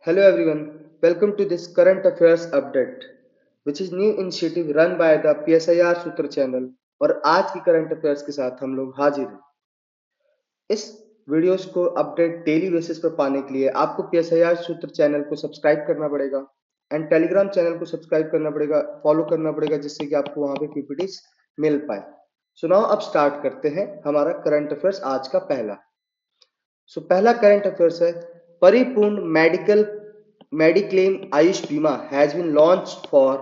Hello everyone, welcome to this current affairs update, which is new initiative run by the PSIR सूत्र channel. और आज की current affairs के साथ हम लोग हाजिर हैं। इस वीडियोस को अपडेट डेली बेसिस पर पाने के लिए आपको PSIR सूत्र चैनल को सब्सक्राइब करना पड़ेगा एंड टेलीग्राम चैनल को सब्सक्राइब करना पड़ेगा, फॉलो करना पड़ेगा, जिससे कि आपको वहां पे पीपीटीज मिल पाए। सो नाउ अब स्टार्ट करते हैं हमारा करंट अफेयर्स आज का पहला। पहला करंट अफेयर्स है, परिपूर्ण मेडिक्लेम आयुष बीमा has been launched for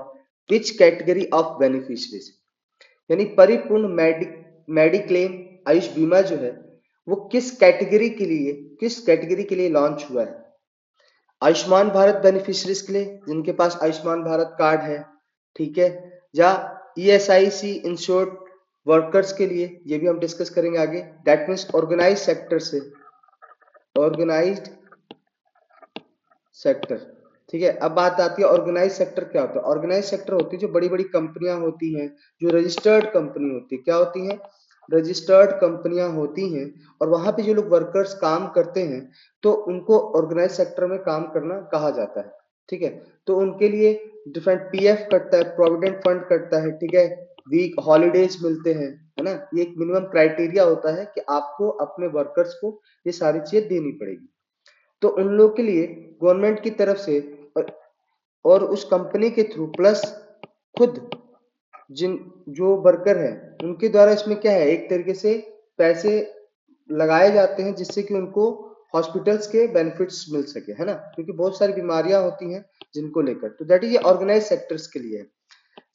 which category of beneficiaries. यानी परिपूर्ण मेडिक्लेम आयुष बीमा जो है वो किस कैटेगरी के लिए लॉन्च हुआ है। आयुष्मान भारत बेनिफिशियरीज के लिए, जिनके पास आयुष्मान भारत कार्ड है, ठीक है, या ESIC इंश्योर्ड वर्कर्स के लिए, ये भी हम डिस्कस करेंगे आगे। That means organized sector. ठीक है, अब बात आती है ऑर्गेनाइज सेक्टर क्या होता है। ऑर्गेनाइज सेक्टर होती है जो बड़ी बड़ी कंपनियां होती हैं, जो रजिस्टर्ड कंपनी होती है। क्या होती हैं? रजिस्टर्ड कंपनियां होती हैं, और वहां पे जो लोग वर्कर्स काम करते हैं तो उनको ऑर्गेनाइज सेक्टर में काम करना कहा जाता है। ठीक है, तो उनके लिए डिफरेंट PF कटता है, प्रोविडेंट फंड कटता है, ठीक है, वीक हॉलीडेज मिलते हैं, है ना। ये एक मिनिमम क्राइटेरिया होता है कि आपको अपने वर्कर्स को ये सारी चीजें देनी पड़ेगी। तो उन लोग के लिए गवर्नमेंट की तरफ से और उस कंपनी के थ्रू प्लस खुद जिन जो वर्कर है उनके द्वारा इसमें क्या है, एक तरीके से पैसे लगाए जाते हैं जिससे कि उनको हॉस्पिटल्स के बेनिफिट्स मिल सके, है ना, क्योंकि बहुत सारी बीमारियां होती हैं जिनको लेकर। तो दैट इज ये ऑर्गेनाइज सेक्टर्स के लिए है।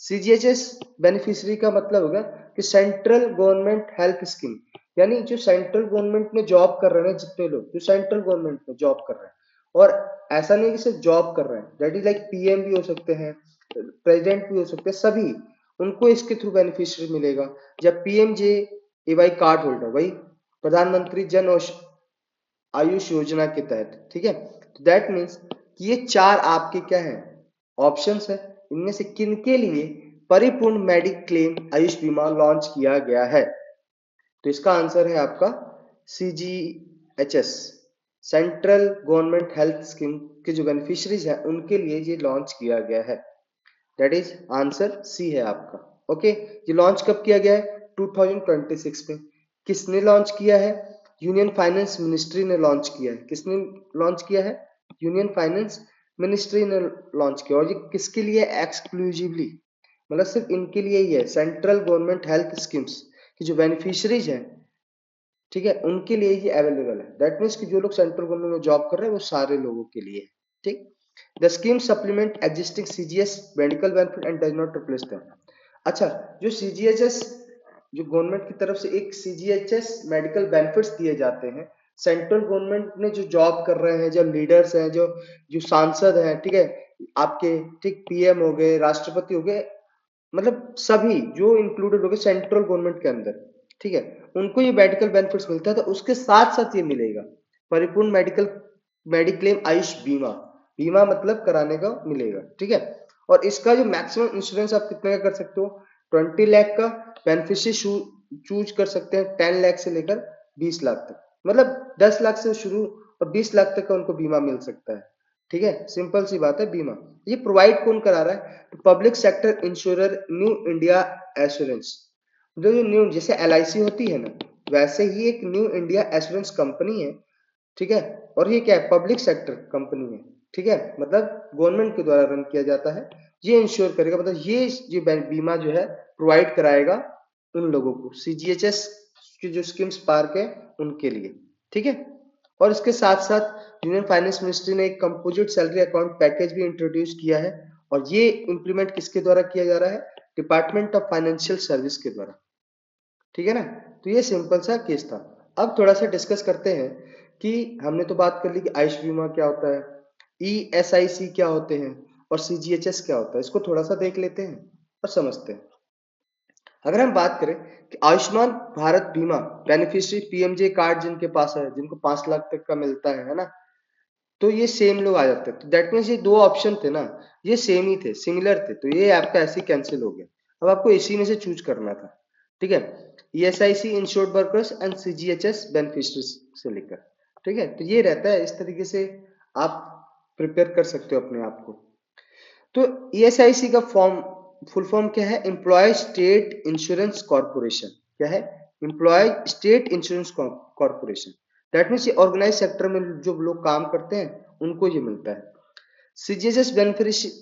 CGHS बेनिफिशियरी का मतलब होगा कि सेंट्रल गवर्नमेंट हेल्थ स्कीम, यानी जो सेंट्रल गवर्नमेंट में जॉब कर रहे हैं, जितने लोग जो सेंट्रल गवर्नमेंट में जॉब कर रहे हैं, और ऐसा नहीं कि सिर्फ जॉब कर रहे हैं, दैट इज लाइक PM भी हो सकते हैं, प्रेसिडेंट भी हो सकते हैं, सभी उनको इसके थ्रू बेनिफिशियरी मिलेगा। जब PMJAY कार्ड होल्डर, वही प्रधानमंत्री जन आयुष योजना के तहत, ठीक है। तो दैट मीन्स ये चार आपके क्या है, ऑप्शंस है। इनमें से किन के लिए परिपूर्ण मेडिक्लेम आयुष बीमा लॉन्च किया गया है? तो इसका आंसर है आपका CGHS, central government health scheme के जो बेनिफिशरीज है उनके लिए ये लॉन्च किया गया है। दैट इज आंसर C है आपका। ओके, ये लॉन्च कब किया गया है? 2026 में। किसने लॉन्च किया है? यूनियन फाइनेंस मिनिस्ट्री ने लॉन्च किया है। किसने लॉन्च किया है? यूनियन फाइनेंस मिनिस्ट्री ने लॉन्च किया। और ये किसके लिए? एक्सक्लूसिवली, मतलब सिर्फ इनके लिए ही है, सेंट्रल गवर्नमेंट हेल्थ स्कीम्स की जो बेनिफिशरीज हैं, ठीक है, उनके लिए ये अवेलेबल है। दैट मीन्स कि जो लोग सेंट्रल गवर्नमेंट में जॉब कर रहे हैं वो सारे लोगों के लिए है। ठीक, the scheme supplement existing CGS medical benefit and does not replace them. अच्छा, जो CGHS, जो गवर्नमेंट की तरफ से एक CGHS मेडिकल बेनिफिट्स दिए जाते हैं, सेंट्रल गवर्नमेंट में जो जॉब कर रहे हैं, जो लीडर्स हैं, जो जो सांसद हैं, ठीक है, आपके, ठीक, PM हो गए, राष्ट्रपति हो गए, मतलब सभी जो इंक्लूडेड हो गए सेंट्रल गवर्नमेंट के अंदर, ठीक है, उनको ये मेडिकल बेनिफिट्स मिलता है। तो उसके साथ साथ ये मिलेगा परिपूर्ण मेडिक्लेम आयुष बीमा। बीमा मतलब कराने का मिलेगा, ठीक है। और इसका जो मैक्सिमम इंश्योरेंस आप कितने का कर सकते हो? 20 लाख का बेनिफिशियरी चूज कर सकते हैं, 10 लाख से लेकर 20 लाख तक, मतलब 10 लाख से शुरू और 20 लाख तक का उनको बीमा मिल सकता है। ठीक है, सिंपल सी बात है। बीमा ये प्रोवाइड कौन करा रहा है? तो public sector insurer new India assurance. जो जो न्यू, जैसे LIC होती है ना, वैसे ही एक न्यू इंडिया एश्योरेंस कंपनी है, ठीक है। और ये क्या है? पब्लिक सेक्टर कंपनी है, ठीक है, मतलब गवर्नमेंट के द्वारा रन किया जाता है। ये इंश्योर करेगा, मतलब ये बीमा जो है प्रोवाइड कराएगा उन लोगों को, CGHS की जो स्कीम्स पार्क है उनके लिए, ठीक है। और इसके साथ साथ यूनियन फाइनेंस मिनिस्ट्री ने एक कंपोजिट सैलरी अकाउंट पैकेज भी इंट्रोड्यूस किया है, और ये इंप्लीमेंट किसके द्वारा किया जा रहा है? डिपार्टमेंट ऑफ फाइनेंशियल सर्विस के द्वारा, ठीक है ना। तो ये सिंपल सा केस था। अब थोड़ा सा डिस्कस करते हैं कि हमने तो बात कर ली कि आयुष बीमा क्या होता है, ESIC क्या होते हैं, और CGHS क्या होता है। इसको थोड़ा सा देख लेते हैं और समझते हैं। अगर हम बात करें कि आयुष्मान भारत बीमा बेनिफिशियरी PMJ कार्ड जिनके पास है, जिनको 5 लाख तक का मिलता है ना, तो ये सेम लोग आ जाते हैं। तो दैट मीन्स ये दो ऑप्शन थे ना, ये सेम ही थे, सिमिलर थे, तो ये आपका ऐसे कैंसिल हो गया। अब आपको इसी में से चूज करना था, ठीक है। ESIC insured workers and CGHS beneficiaries से लेकर, ठीक है। तो ये रहता है इस तरीके से। आप प्रिपेयर कर सकते हो अपने आप को। तो ईएसआईसी का फुल फॉर्म क्या है? Employ state insurance corporation. क्या है? Employ state insurance corporation. That means ये ऑर्गेनाइज सेक्टर में जो लोग काम करते हैं उनको ये मिलता है। सीजीएचएस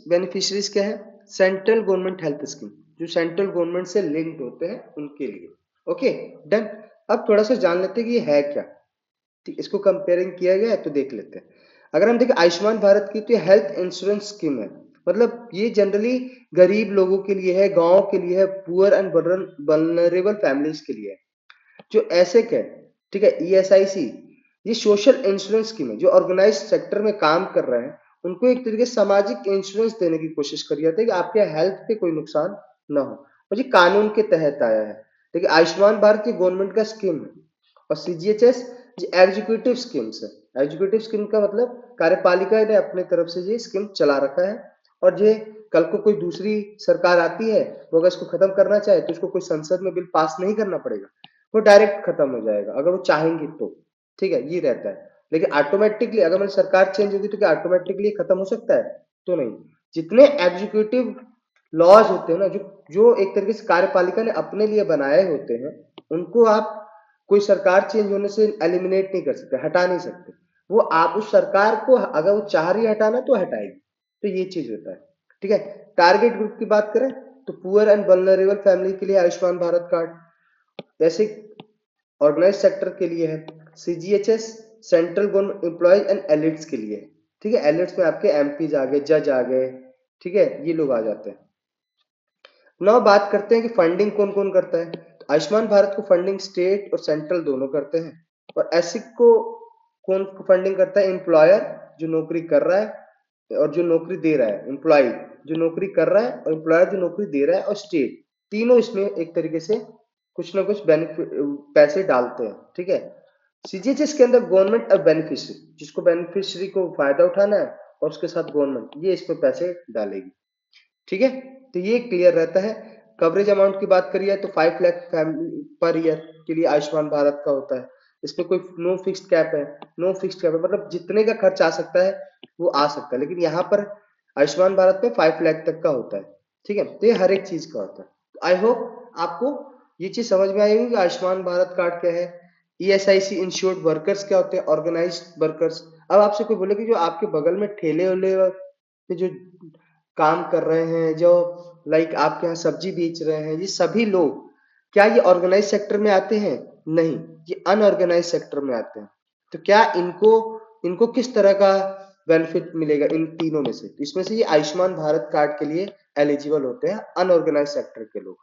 बेनिफिशरीज क्या है? सेंट्रल गवर्नमेंट हेल्थ स्कीम, जो सेंट्रल गवर्नमेंट से लिंक्ड होते हैं उनके लिए। Okay, done. अब थोड़ा सा जान लेते हैं कि ये है क्या। ठीक, इसको कंपेयरिंग किया गया है तो देख लेते हैं। अगर हम देखें आयुष्मान भारत की, तो ये हेल्थ इंश्योरेंस स्कीम है। मतलब ये जनरली गरीब लोगों के लिए है, गांव के लिए है, पुअर एंड वल्नरेबल फैमिलीज के लिए है। जो ऐसे क्या है, ठीक है, ईएसआईसी ये सोशल इंश्योरेंस स्कीम है। जो ऑर्गेनाइज सेक्टर में काम कर रहे हैं उनको एक तरीके से सामाजिक इंश्योरेंस देने की कोशिश करी जाती है कि आपके हेल्थ पे कोई नुकसान ना हो, और ये कानून के तहत आया है। देखिए आयुष्मान भारत की गवर्नमेंट का स्कीम है, और सीजीएचएस ये एग्जीक्यूटिव स्कीम्स है। एग्जीक्यूटिव स्कीम का मतलब कार्यपालिका ने अपने तरफ से ये स्कीम चला रखा है, और ये कल को कोई दूसरी सरकार आती है, वो अगर इसको खत्म करना चाहे तो उसको कोई संसद में बिल पास नहीं करना पड़ेगा, वो डायरेक्ट खत्म हो जाएगा अगर वो चाहेंगे तो। ठीक है, ये रहता है। लेकिन ऑटोमेटिकली अगर मेरी सरकार चेंज होगी तो क्या ऑटोमेटिकली खत्म हो सकता है? तो नहीं। जितने एग्जीक्यूटिव लॉज होते हैं ना, जो जो एक तरीके से कार्यपालिका ने अपने लिए बनाए होते हैं, उनको आप कोई सरकार चेंज होने से एलिमिनेट नहीं कर सकते, हटा नहीं सकते। वो आप उस सरकार को अगर वो चाह रही है हटाना तो हटाएगी। तो ये चीज होता है। ठीक है, टारगेट ग्रुप की बात करें तो पुअर एंड वल्नरेबल फैमिली के लिए आयुष्मान भारत कार्ड, जैसे ऑर्गेनाइज सेक्टर के लिए है। CGHS central government employees and elites के लिए है। ठीक है, एलिट्स में आपके एमपीज आ गए, जज आ गए, ठीक है, ये लोग आ जाते हैं। नाउ बात करते हैं कि फंडिंग कौन कौन करता है। तो आयुष्मान भारत को फंडिंग स्टेट और सेंट्रल दोनों करते हैं। और एसिक को कौन फंडिंग करता है? एम्प्लॉयर जो नौकरी कर रहा है और जो नौकरी दे रहा है, एम्प्लॉय जो नौकरी कर रहा है और एम्प्लॉयर जो नौकरी दे रहा है, और स्टेट, तीनों इसमें एक तरीके से कुछ ना कुछ बेनिफिट पैसे डालते हैं। ठीक है, सीजीएचएस के अंदर गवर्नमेंट और बेनिफिशियरी, जिसको बेनिफिशियरी को फायदा उठाना है और उसके साथ गवर्नमेंट ये इसमें पैसे डालेगी। ठीक है, तो ये क्लियर रहता है। कवरेज अमाउंट की बात करिए तो 5 लाख फैमिली पर ईयर के लिए आयुष्मान भारत का होता है। इसमें कोई नो फिक्स्ड कैप है, नो फिक्स्ड कैप है, मतलब जितने का खर्च आ सकता है वो आ सकता है, लेकिन यहाँ पर आयुष्मान भारत में 5 लाख तक का होता है। ठीक है, तो ये हर एक चीज का होता है। आई होप आपको ये चीज समझ में आई होगी कि आयुष्मान भारत कार्ड क्या है, ईएसआईसी इंश्योर्ड वर्कर्स क्या होते हैं, ऑर्गेनाइज्ड वर्कर्स। अब आपसे कोई बोले कि जो आपके बगल में ठेले वाले पे जो काम कर रहे हैं, जो लाइक आपके यहाँ सब्जी बेच रहे हैं, ये सभी लोग क्या ये ऑर्गेनाइज सेक्टर में आते हैं? नहीं, ये अनऑर्गेनाइज सेक्टर में आते हैं। तो क्या इनको इनको किस तरह का बेनिफिट मिलेगा इन तीनों में से? तो इसमें से ये आयुष्मान भारत कार्ड के लिए एलिजिबल होते हैं अनऑर्गेनाइज सेक्टर के लोग।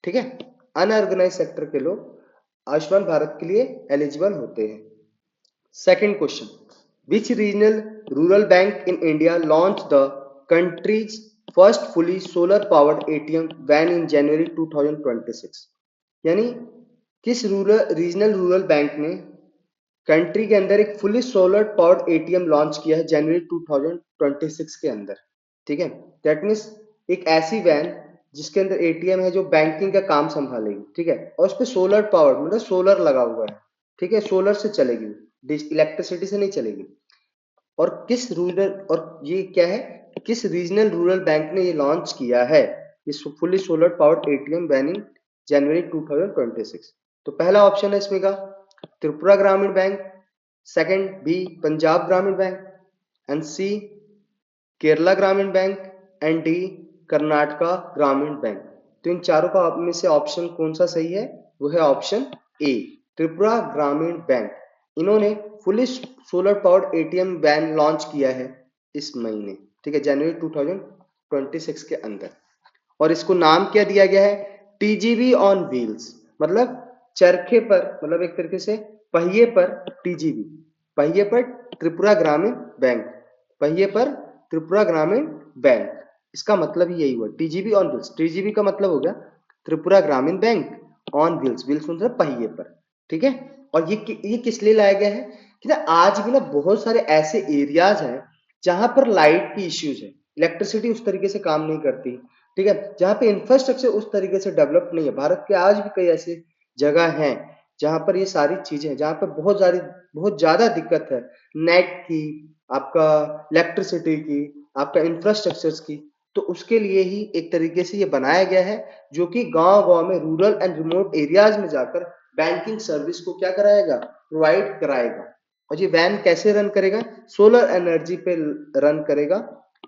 ठीक है, अनऑर्गेनाइज सेक्टर के लोग आयुष्मान भारत के लिए एलिजिबल होते हैं। Second question, which regional rural bank in India launched the country's first fully solar powered ATM van in January 2026? यानी किस रीजनल रूरल बैंक ने कंट्री के अंदर एक fully solar powered ATM launch किया है जनवरी 2026 के अंदर? ठीक है, दैट मीन्स एक ऐसी वैन जिसके अंदर एटीएम है जो बैंकिंग का काम संभालेगी। ठीक है, और उस पर सोलर पावर्ड मतलब सोलर लगा हुआ है। ठीक है, सोलर से चलेगी, इलेक्ट्रिसिटी से नहीं चलेगी। और किस रूरल, और ये क्या है, किस रीजनल रूरल बैंक ने ये लॉन्च किया है इस fully solar powered ATM van in January 2026? तो पहला ऑप्शन है इसमें का Tripura Gramin bank, second B Punjab ग्रामीण बैंक, एंड सी केरला ग्रामीण बैंक, एंड डी कर्नाटका ग्रामीण बैंक। तो इन चारों का में से ऑप्शन कौन सा सही है? वो है option A, Tripura Gramin bank. इन्होंने fully solar powered ATM van launch किया है इस महीने। ठीक है, जनवरी 2026 के अंदर। और इसको नाम क्या दिया गया है? टीजीवी ऑन व्हील्स, मतलब चरखे पर, मतलब एक तरीके से पहिए पर टीजीवी, पहिए पर त्रिपुरा ग्रामीण बैंक, पहिए पर त्रिपुरा ग्रामीण बैंक। इसका मतलब ही यही हुआ, टीजीवी ऑन व्हील्स। टीजीवी का मतलब हो गया Tripura Gramin bank, on wheels, wheels मतलब पहिए पर। ठीक है, और ये किस लिए लाया गया है कि ना आज भी ना बहुत सारे ऐसे एरियाज हैं जहां पर लाइट की इश्यूज है, इलेक्ट्रिसिटी उस तरीके से काम नहीं करती। ठीक है, जहां पे इंफ्रास्ट्रक्चर उस तरीके से डेवलप नहीं है। भारत के आज भी कई ऐसे जगह हैं जहां पर ये सारी चीजें हैं, जहां पर बहुत ज्यादा दिक्कत है, नेट की, आपका इलेक्ट्रिसिटी की, आपका इंफ्रास्ट्रक्चर्स की, तो उसके लिए ही एक तरीके से ये बनाया गया है, जो कि गांव-गांव में रूरल एंड रिमोट एरियाज में जाकर बैंकिंग सर्विस को क्या कराएगा, प्रोवाइड कराएगा। और ये वैन कैसे रन करेगा, सोलर एनर्जी पे रन करेगा,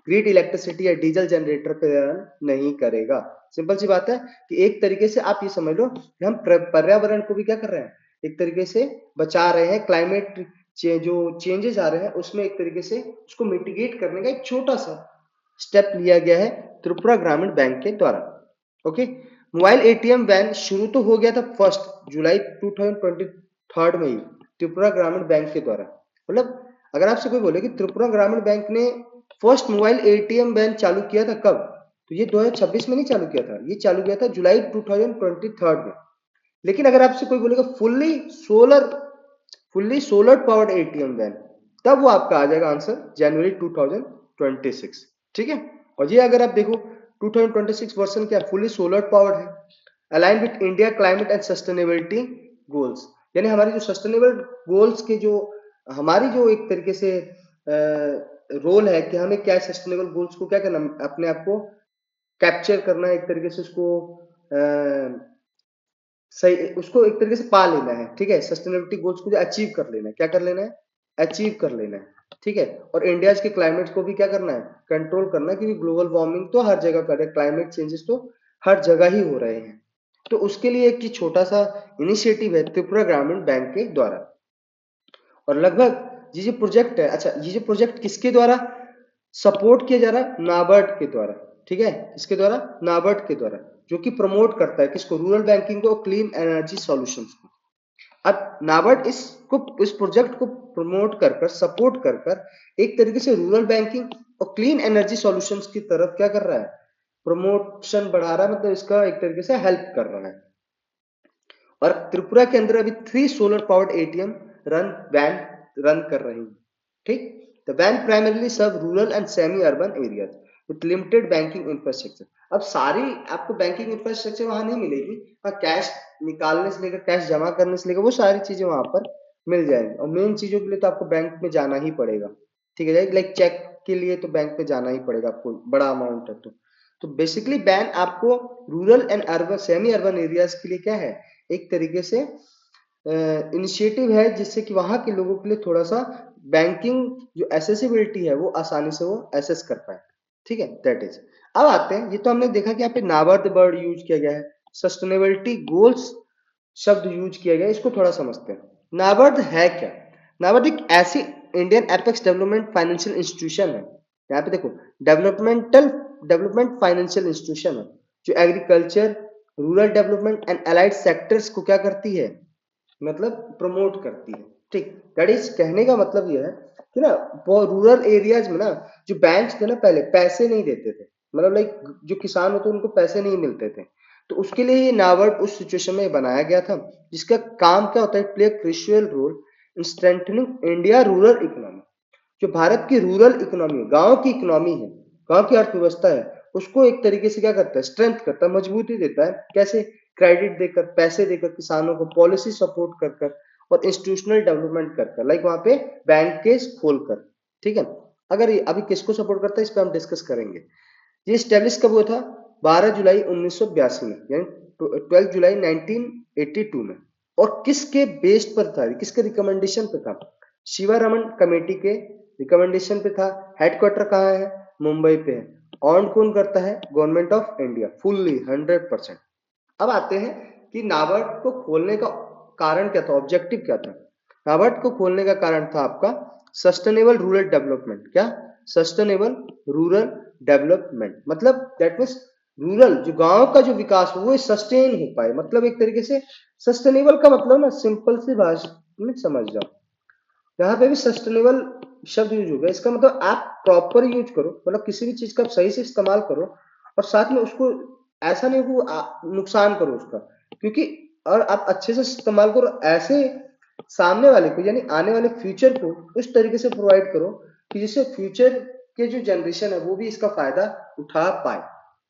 ग्रिड इलेक्ट्रिसिटी या डीजल जनरेटर पे रन नहीं करेगा। सिंपल सी बात है कि एक तरीके से आप ये समझ लो कि हम पर्यावरण को भी क्या कर रहे हैं, एक तरीके से बचा रहे हैं, क्लाइमेट जो चेंजेस आ रहे हैं उसमें एक तरीके से उसको मिटिगेट करने का एक छोटा सा स्टेप लिया गया है त्रिपुरा ग्रामीण बैंक के द्वारा। ओके, मोबाइल एटीएम वैन शुरू तो हो गया था 1 जुलाई 2023 में ही त्रिपुरा ग्रामीण बैंक के द्वारा। मतलब अगर आपसे कोई बोले कि त्रिपुरा ग्रामीण बैंक ने फर्स्ट मोबाइल एटीएम वैन चालू किया था कब, तो ये 2026 में नहीं चालू किया था, ये चालू किया था जुलाई 2023 में। लेकिन अगर आपसे कोई बोलेगा fully solar powered ATM van, तब वो आपका आ जाएगा आंसर जनवरी 2026। ठीक है, और ये अगर आप देखो 2026 वर्जन क्या फुल्ली सोलर पावर्ड है, align with India climate and sustainability goals, यानी हमारी जो सस्टेनेबल गोल्स के जो हमारी जो एक तरीके से रोल है कि हमें क्या सस्टेनेबल गोल्स को क्या करना, अपने आप को कैप्चर करना है, एक तरीके से उसको सही उसको एक तरीके से पा लेना है। ठीक है, सस्टेनेबिलिटी गोल्स को अचीव कर लेना है, क्या कर लेना है, अचीव कर लेना है। ठीक है, और इंडिया के क्लाइमेट को भी क्या करना है, कंट्रोल करना है, क्योंकि ग्लोबल वार्मिंग तो हर जगह पर है, क्लाइमेट चेंजेस तो हर जगह ही हो रहे हैं। तो उसके लिए एक छोटा सा इनिशिएटिव है त्रिपुरा ग्रामीण बैंक के द्वारा। और लगभग ये जो प्रोजेक्ट है, अच्छा ये जो प्रोजेक्ट किसके द्वारा सपोर्ट किया जा रहा है, नाबार्ड के द्वारा। ठीक है, किसके द्वारा, नाबार्ड के द्वारा, जो कि प्रमोट करता है किसको, रूरल बैंकिंग को, क्लीन एनर्जी सॉल्यूशंस को। अब नाबार्ड इस प्रोजेक्ट को प्रमोट कर कर सपोर्ट कर कर एक तरीके से रूरल बैंकिंग और क्लीन एनर्जी सॉल्यूशंस की तरफ क्या कर रहा है, प्रमोशन बढ़ा रहा है, मतलब इसका एक तरीके से हेल्प कर रहा है। और त्रिपुरा के अंदर अभी 3 solar powered ATM van run कर रही है। ठीक, the van primarily serve rural and semi urban areas with limited banking infrastructure. अब सारी आपको बैंकिंग इंफ्रास्ट्रक्चर वहां नहीं मिलेगी, हाँ कैश निकालने से लेकर कैश जमा करने से लेकर वो सारी चीजें वहां पर मिल जाएंगी। और मेन चीजों के लिए तो आपको बैंक में जाना ही पड़ेगा। ठीक है, लाइक चेक के लिए तो बैंक में जाना ही पड़ेगा आपको, बड़ा अमाउंट है तो बेसिकली बैंक आपको rural and urban semi urban areas के लिए क्या है, एक तरीके से इनिशिएटिव है, जिससे कि वहां के लोगों के लिए थोड़ा सा बैंकिंग जो एसेसिबिलिटी है वो आसानी से वो एसेस कर पाए। ठीक है, दैट इज। अब आते हैं, ये तो हमने देखा कि यहाँ पे नाबार्ड वर्ड यूज किया गया है, सस्टेनेबिलिटी गोल्स शब्द यूज किया गया है, इसको थोड़ा समझते हैं। नाबार्ड है क्या, नाबार्ड एक ऐसी Indian apex development financial institution है। यहाँ पे देखो डेवलपमेंट फाइनेंशियल इंस्टीट्यूशन है, जो agriculture, rural development and allied sectors को क्या करती है, मतलब प्रमोट करती है। ठीक, दैट इज, कहने का मतलब यह है कि ना रूरल एरियाज में ना जो बैंक्स थे ना पहले पैसे नहीं देते थे, मतलब लाइक जो किसान होते उनको पैसे नहीं मिलते थे, तो उसके लिए ये नाबार्ड उस सिचुएशन में बनाया गया था, जिसका काम क्या होता है, play crucial role in strengthening India rural economy. जो भारत की रूरल इकोनॉमी, गांव की इकोनॉमी है, गांव की अर्थव्यवस्था है, उसको एक तरीके से क्या करता है, स्ट्रेंथ करता है, मजबूती देता है। कैसे, क्रेडिट देकर, पैसे देकर, किसानों को पॉलिसी सपोर्ट कर कर और इंस्टीट्यूशनल डेवलपमेंट कर कर, लाइक वहां पे बैंक के खोलकर। ठीक है, अगर ये अभी किसको सपोर्ट करता है इस पर हम डिस्कस करेंगे। ये स्टेब्लिश कब हुआ था, 12 जुलाई 1982 में, यानी 12 जुलाई 1982 में। और किसके बेस्ड पर था, किसके रिकमेंडेशन पे था, शिवारमन कमेटी के रिकमेंडेशन पे था। हेडक्वार्टर कहाँ है, मुंबई पे है। ऑन कौन करता है, गवर्नमेंट ऑफ इंडिया, फुल्ली 100%। अब आते हैं कि नाबार्ड को खोलने का कारण क्या था, ऑब्जेक्टिव क्या था। नाबार्ड को खोलने का कारण था आपका सस्टेनेबल रूरल डेवलपमेंट। क्या, सस्टेनेबल रूरल डेवलपमेंट, मतलब दैट मीन्स रूरल जो गांव का जो विकास हो वो सस्टेन हो पाए, मतलब एक तरीके से सस्टेनेबल का मतलब ना सिंपल सी भाषा में समझ जाओ, यहाँ पे भी सस्टेनेबल शब्द यूज हो गया, इसका मतलब आप प्रॉपर यूज करो, मतलब किसी भी चीज का आप सही से इस्तेमाल करो, और साथ में उसको ऐसा नहीं कि नुकसान करो उसका, क्योंकि और आप अच्छे से इस्तेमाल करो, ऐसे सामने वाले को यानी आने वाले फ्यूचर को उस तरीके से प्रोवाइड करो कि जिससे फ्यूचर के जो जनरेशन है वो भी इसका फायदा उठा पाए।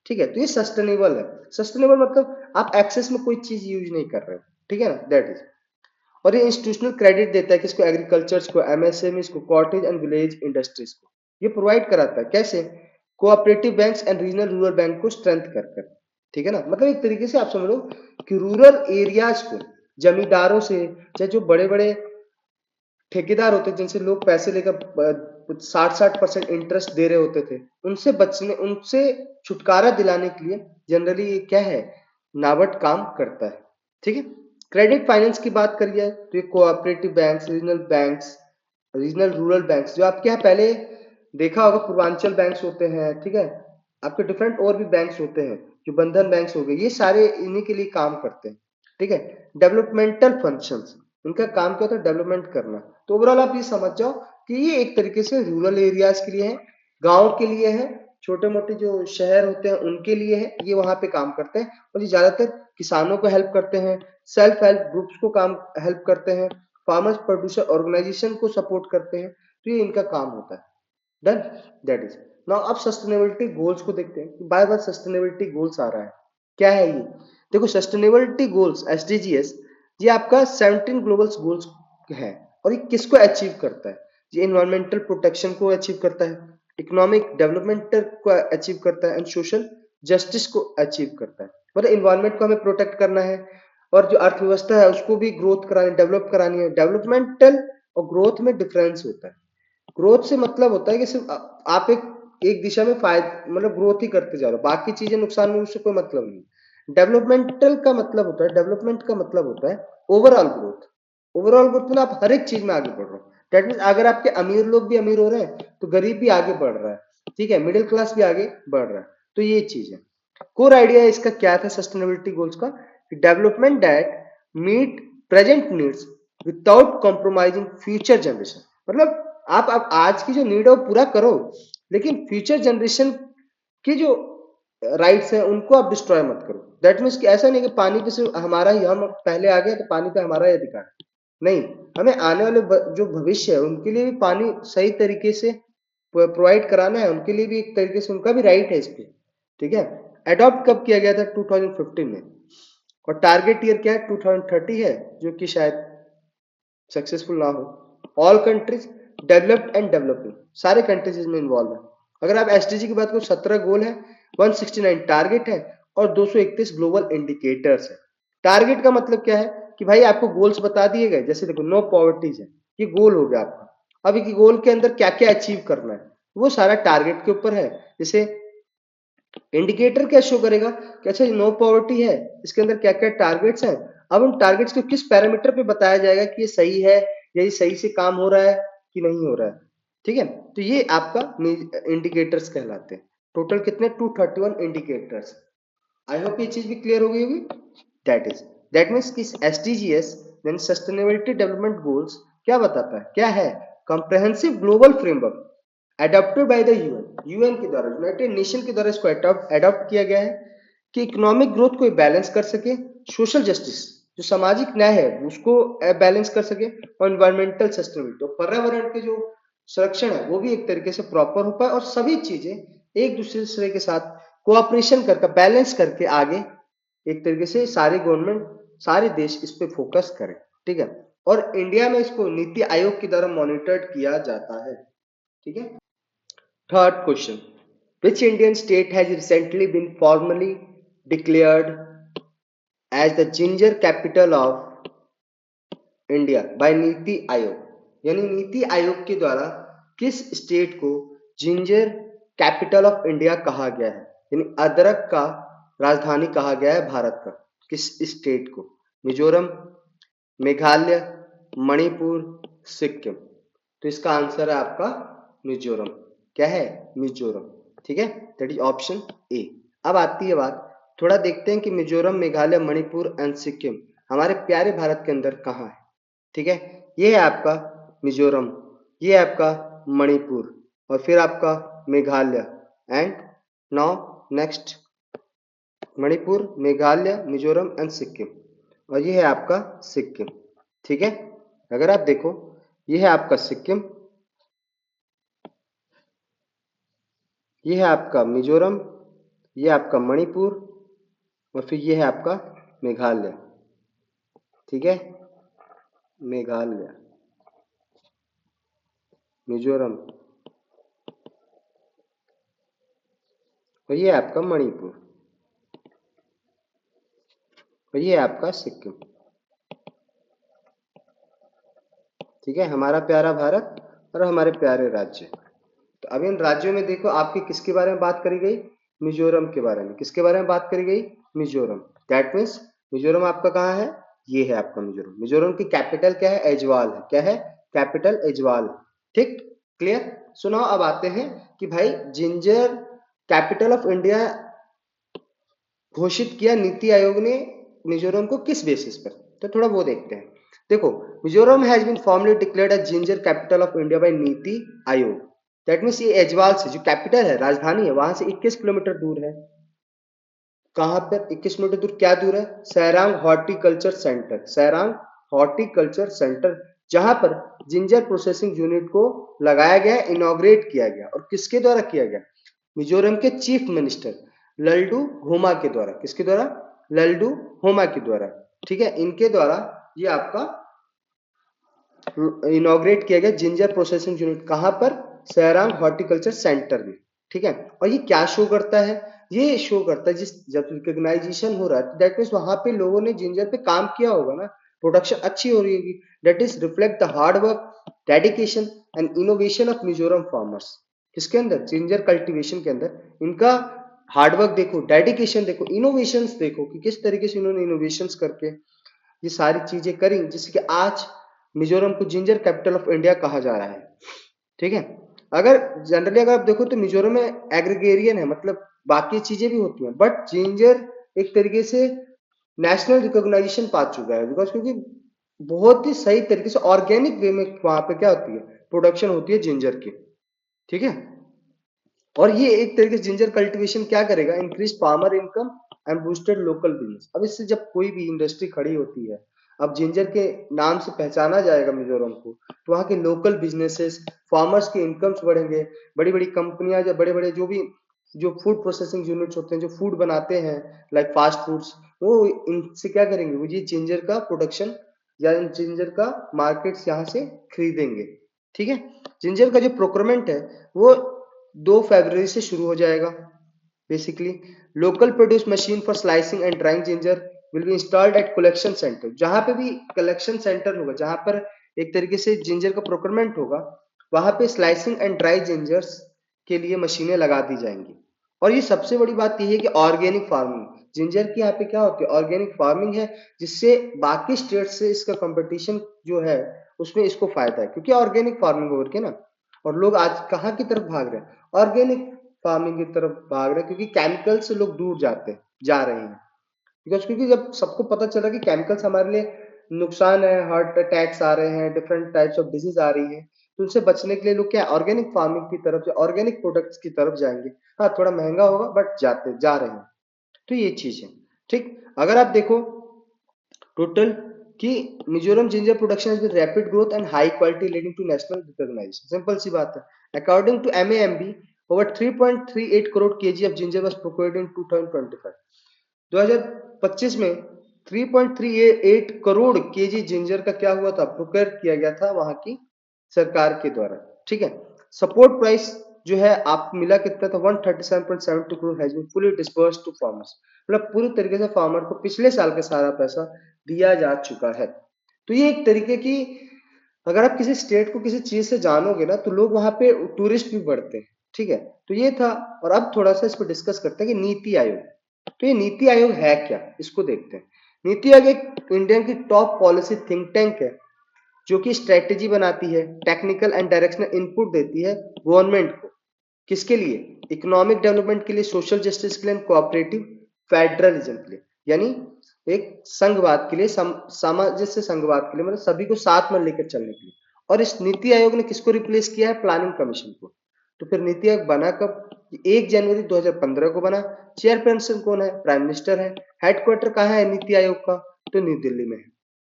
ठीक है, तो ये सस्टेनेबल है। सस्टेनेबल मतलब आप एक्सेस में कोई चीज यूज नहीं कर रहे हो। ठीक है ना, दैट इज। और ये इंस्टीट्यूशनल क्रेडिट देता है किसको, एग्रीकल्चर्स को, एमएसएमई को, कॉटेज एंड विलेज इंडस्ट्रीज को, ये प्रोवाइड कराता है। कैसे, cooperative banks and regional rural bank को स्ट्रेंथ कर, ठीक है ना। मतलब एक तरीके से आप समझ लो कि रूरल एरियाज को जमींदारों से, चाहे जो बड़े बड़े ठेकेदार होते जिनसे लोग पैसे लेकर 60% इंटरेस्ट दे रहे होते थे, उनसे बचने, उनसे छुटकारा दिलाने के लिए जनरली ये क्या है, नाबार्ड काम करता है, ठीक है। क्रेडिट फाइनेंस की बात करिए तो ये cooperative banks, regional rural banks, जो आपके यहाँ पहले देखा होगा पूर्वांचल बैंक्स होते हैं, ठीक है, आपके डिफरेंट और भी बैंक्स होते हैं, जो बंधन बैंक्स हो गए, ये सारे इन्हीं के लिए काम करते हैं, ठीक है। डेवलपमेंटल फंक्शंस, इनका काम क्या होता है, डेवलपमेंट करना। तो ओवरऑल आप ये समझ जाओ कि ये एक तरीके से रूरल एरियाज के लिए है, गांव के लिए है, छोटे मोटे जो शहर होते हैं उनके लिए है, ये वहां पे काम करते हैं। और ये ज्यादातर किसानों को हेल्प करते हैं, सेल्फ हेल्प ग्रुप्स को काम हेल्प करते हैं, फार्मर्स प्रोड्यूसर ऑर्गेनाइजेशन को सपोर्ट करते हैं, तो ये इनका काम होता है। Done, that is. नाउ अब सस्टेनेबिलिटी गोल्स को देखते हैं, बार बार सस्टेनेबिलिटी गोल्स आ रहा है, क्या है ये। देखो सस्टेनेबिलिटी गोल्स एसडीजीएस, ये आपका 17 ग्लोबल गोल्स है, और ये किसको अचीव करता है, ये इन्वायरमेंटल प्रोटेक्शन को अचीव करता है, इकोनॉमिक डेवलपमेंट को अचीव करता है, एंड सोशल जस्टिस को अचीव करता है। मतलब इन्वायरमेंट को हमें प्रोटेक्ट करना है, और जो अर्थव्यवस्था है उसको भी ग्रोथ करानी, डेवलप करानी है। डेवलपमेंटल और ग्रोथ में डिफरेंस होता है। ग्रोथ से मतलब होता है कि सिर्फ आप एक दिशा में फायदा, मतलब ग्रोथ ही करते जा रहे हो, बाकी चीजें नुकसान में, उससे कोई मतलब नहीं। डेवलपमेंटल का मतलब होता है, डेवलपमेंट का मतलब होता है ओवरऑल ग्रोथ। ओवरऑल ग्रोथ मतलब आप हर एक चीज में आगे बढ़ रहे हो। दैट मीन अगर आपके अमीर लोग भी अमीर हो रहे हैं तो गरीब भी आगे बढ़ रहा है, ठीक है, मिडिल क्लास भी आगे बढ़ रहा है। तो ये चीज है। कोर आइडिया इसका क्या था सस्टेनेबिलिटी गोल्स का, development that meet present needs without compromising future generation. मतलब आप आज की जो नीड है वो पूरा करो, लेकिन फ्यूचर जनरेशन की जो राइट्स हैं उनको आप डिस्ट्रॉय मत करो। दैट मीन्स कि ऐसा नहीं कि पानी पे सिर्फ हमारा ही, हम पहले आ गए तो पानी पे हमारा ही अधिकार, नहीं, हमें आने वाले जो भविष्य है उनके लिए भी पानी सही तरीके से प्रोवाइड कराना है, उनके लिए भी एक तरीके से उनका भी राइट है इस पे, ठीक है। अडॉप्ट कब किया गया था, 2015 में, और टारगेट ईयर क्या है, 2030 है, जो कि शायद सक्सेसफुल ना हो। All countries developed and developing, सारे कंट्रीज इसमें इन्वॉल्व है। अगर आप एसडीजी की बात करो, 17 गोल है, 169 टारगेट है, और 231 ग्लोबल इंडिकेटर्स है। टारगेट का मतलब क्या है कि भाई आपको गोल्स बता दिए गए, जैसे देखो नो पॉवर्टीज है, ये गोल हो गया आपका। अब ये गोल के अंदर क्या क्या अचीव करना है वो सारा टारगेट के ऊपर है। जैसे इंडिकेटर क्या शो करेगा कि अच्छा नो पॉवर्टी है, इसके अंदर क्या क्या टारगेट्स हैं। अब उन टारगेट्स को किस पैरामीटर पे बताया जाएगा कि ये सही है या ये सही से काम हो रहा है कि नहीं हो रहा है, ठीक है। तो ये आपका इंडिकेटर्स कहलाते हैं। टोटल कितने, 231 इंडिकेटर्स। आई होप ये चीज भी क्लियर हो गई होगी। दैट मीन्स कि एसडीजीएस यानी सस्टेनेबिलिटी डेवलपमेंट गोल्स क्या बताता है, क्या है, comprehensive global framework adopted by the UN के द्वारा, यूनाइटेड नेशन के द्वारा इसको अडॉप्ट किया गया है कि इकोनॉमिक ग्रोथ को बैलेंस कर सके, सोशल जस्टिस जो सामाजिक न्याय है उसको बैलेंस कर सके, और इन्वायरमेंटल सस्टेनेबिलिटी तो पर्यावरण के जो संरक्षण है वो भी एक तरीके से प्रॉपर हो पाए, और सभी चीजें एक दूसरे के साथ कोऑपरेशन करके बैलेंस करके आगे एक तरीके से सारी गवर्नमेंट, सारे देश इस पे फोकस करें, ठीक है। और इंडिया में इसको नीति आयोग के द्वारा मॉनिटर्ड किया जाता है, ठीक है। Third question. Which Indian state has recently been formally declared as the ginger capital of India by NITI Aayog? यानी नीति आयोग के द्वारा किस स्टेट को जिंजर कैपिटल ऑफ इंडिया कहा गया है, यानी अदरक का राजधानी कहा गया है भारत का, किस स्टेट को? मिजोरम, मेघालय, मणिपुर, सिक्किम। तो इसका आंसर है आपका मिजोरम। क्या है, मिजोरम, ठीक है, दैट इज ऑप्शन ए। अब आती है बात, थोड़ा देखते हैं कि मिजोरम, मेघालय, मणिपुर एंड सिक्किम हमारे प्यारे भारत के अंदर कहाँ है, ठीक है। ये है आपका मिजोरम, ये है आपका मणिपुर, और फिर आपका Meghalaya, and now next Manipur, Meghalaya, Mizoram and Sikkim, और ये है आपका सिक्किम, ठीक है। अगर आप देखो ये है आपका सिक्किम, ये है आपका मिजोरम, ये आपका मणिपुर, और फिर ये है आपका मेघालय, ठीक है। मेघालय, मिजोरम और ये आपका मणिपुर और ये आपका सिक्किम। ठीक है, हमारा प्यारा भारत और हमारे प्यारे राज्य। तो अब इन राज्यों में देखो आपकी किसके बारे में बात करी गई, मिजोरम के बारे में। किसके बारे में बात करी गई, मिजोरम। दैट मीन्स मिजोरम आपका कहाँ है, ये है आपका मिजोरम। मिजोरम की कैपिटल क्या है, ऐजवाल है। क्या है, कैपिटल ऐजवाल। ठीक, क्लियर। सुनो अब आते हैं कि भाई जिंजर कैपिटल ऑफ इंडिया घोषित किया नीति आयोग ने मिजोरम को किस बेसिस पर, तो थोड़ा वो देखते हैं। देखो, Mizoram has been formally declared as ginger capital of India by NITI Aayog. That means ये ऐजवाल से जो कैपिटल है, राजधानी है, वहां से 21 किलोमीटर दूर है। कहां पर 21 किलोमीटर दूर, क्या दूर है, Sairang horticulture centre. Sairang horticulture centre, जहां पर जिंजर प्रोसेसिंग यूनिट को लगाया गया, इनॉग्रेट किया गया। और किसके द्वारा किया गया, मिजोरम के चीफ मिनिस्टर लल्डू होमा के द्वारा। किसके द्वारा, लल्डू होमा के द्वारा। ठीक है, इनके द्वारा ये आपका इनॉग्रेट किया गया जिंजर प्रोसेसिंग यूनिट। कहां पर, सैरांग हॉर्टिकल्चर सेंटर में। ठीक है, और ये क्या शो करता है, ये शो करता है जिस जब रिकॉग्नाइजेशन हो रहा है, दैट मीन्स वहां पे लोगों ने जिंजर पे काम किया होगा ना, प्रोडक्शन अच्छी हो रही होगी। That is reflect the hard work, dedication and innovation of Mizoram farmers. किसके अंदर, जिंजर कल्टीवेशन के अंदर इनका हार्डवर्क देखो, डेडिकेशन देखो, इनोवेशंस देखो कि किस तरीके से इन्होंने इनोवेशंस करके ये सारी चीजें करी, जिससे कि आज मिजोरम को जिंजर कैपिटल ऑफ इंडिया कहा जा रहा है। ठीक है, अगर जनरली अगर आप देखो तो मिजोरम में एग्रीगेरियन है, मतलब बाकी चीजें भी होती हैं, बट जिंजर एक तरीके से नेशनल रिकॉग्नाइजेशन पा चुका है। बिकॉज क्योंकि बहुत ही सही तरीके से ऑर्गेनिक वे में वहां पे क्या होती है, प्रोडक्शन होती है जिंजर की। ठीक है, और ये एक तरीके से जिंजर कल्टीवेशन क्या करेगा, increase farmer income and boosted local business. अब इससे जब कोई भी इंडस्ट्री खड़ी होती है, अब जिंजर के नाम से पहचाना जाएगा मिजोरम को, तो वहाँ के लोकल बिजनेसेस, फार्मर्स के इनकम्स बढ़ेंगे। बड़ी बड़ी कंपनियां, या बड़े बड़े जो भी जो फूड प्रोसेसिंग यूनिट्स होते हैं, जो फूड बनाते हैं लाइक फास्ट फूड्स, वो इनसे क्या करेंगे, वो ये जिंजर का प्रोडक्शन या इन जिंजर का मार्केट्स यहाँ से खरीदेंगे। ठीक है, जिंजर का जो प्रोक्योरमेंट है वो 2 फरवरी से शुरू हो जाएगा। Basically local produce machine for slicing and drawing ginger will be installed eight collection centre. जहां पे भी कलेक्शन सेंटर होगा, जहां पर एक तरीके से जिंजर का प्रोक्योरमेंट होगा, वहां पे स्लाइसिंग एंड ड्राई जिंजर्स के लिए मशीनें लगा दी जाएंगी। और ये सबसे बड़ी बात यह है कि ऑर्गेनिक फार्मिंग, जिंजर की यहाँ पे क्या होती है, ऑर्गेनिक फार्मिंग है, जिससे बाकी स्टेट से इसका कंपटीशन जो है उसमें इसको फायदा है, क्योंकि ऑर्गेनिक फार्मिंग हो रही है ना। और लोग आज कहाँ की तरफ भाग रहे हैं, ऑर्गेनिक फार्मिंग की तरफ भाग रहे हैं, क्योंकि केमिकल से लोग दूर जा रहे हैं। बिकॉज क्योंकि जब सबको पता चला कि केमिकल्स हमारे लिए नुकसान है, हार्ट अटैक्स आ रहे हैं, डिफरेंट टाइप्स ऑफ डिजीज आ रही है, तो उनसे बचने के लिए लोग क्या ऑर्गेनिक फार्मिंग की तरफ, ऑर्गेनिक प्रोडक्ट्स की तरफ जाएंगे। हाँ, थोड़ा महंगा होगा बट जा रहे हैं। तो ये चीज है। ठीक, अगर आप देखो टोटल कि Mizoram ginger production is with rapid growth and high quality leading to national recognition. Simple सी बात है, according to MAMB over 3.38 crore KG of ginger was procured in 2025। 2025 में 3.38 करोड़ केजी जिंजर का क्या हुआ था, प्रोक्योर किया गया था वहां की सरकार के द्वारा। ठीक है, सपोर्ट प्राइस जो है आप मिला कितना था, 137.72 crore has been fully disbursed to farmers. मतलब पूरी तरीके से फार्मर को पिछले साल का सारा पैसा दिया जा चुका है। तो ये एक तरीके की, अगर आप किसी स्टेट को किसी चीज से जानोगे ना, तो लोग वहां पे टूरिस्ट भी बढ़ते हैं। ठीक है, तो ये था। और अब थोड़ा सा इसको डिस्कस करते हैं कि नीति आयोग। तो ये नीति आयोग है क्या, इसको देखते हैं। नीति आयोग एक इंडियन की टॉप पॉलिसी थिंक टैंक है, जो कि स्ट्रेटेजी बनाती है, टेक्निकल एंड डायरेक्शनल इनपुट देती है गवर्नमेंट को। किसके लिए, इकोनॉमिक डेवलपमेंट के लिए, सोशल जस्टिस के लिए, कोऑपरेटिव फेडरलिज्म के लिए, यानी एक संघवाद के लिए, सामंजस्य संघवाद के लिए, मतलब सभी को साथ में लेकर चलने के लिए। और इस नीति आयोग ने किसको रिप्लेस किया है, प्लानिंग कमीशन को। तो फिर नीति आयोग बना कब, 1 जनवरी 2015 को बना। चेयरपर्सन कौन है, प्राइम मिनिस्टर है। हेडक्वार्टर कहाँ है नीति आयोग का, तो न्यू दिल्ली में है।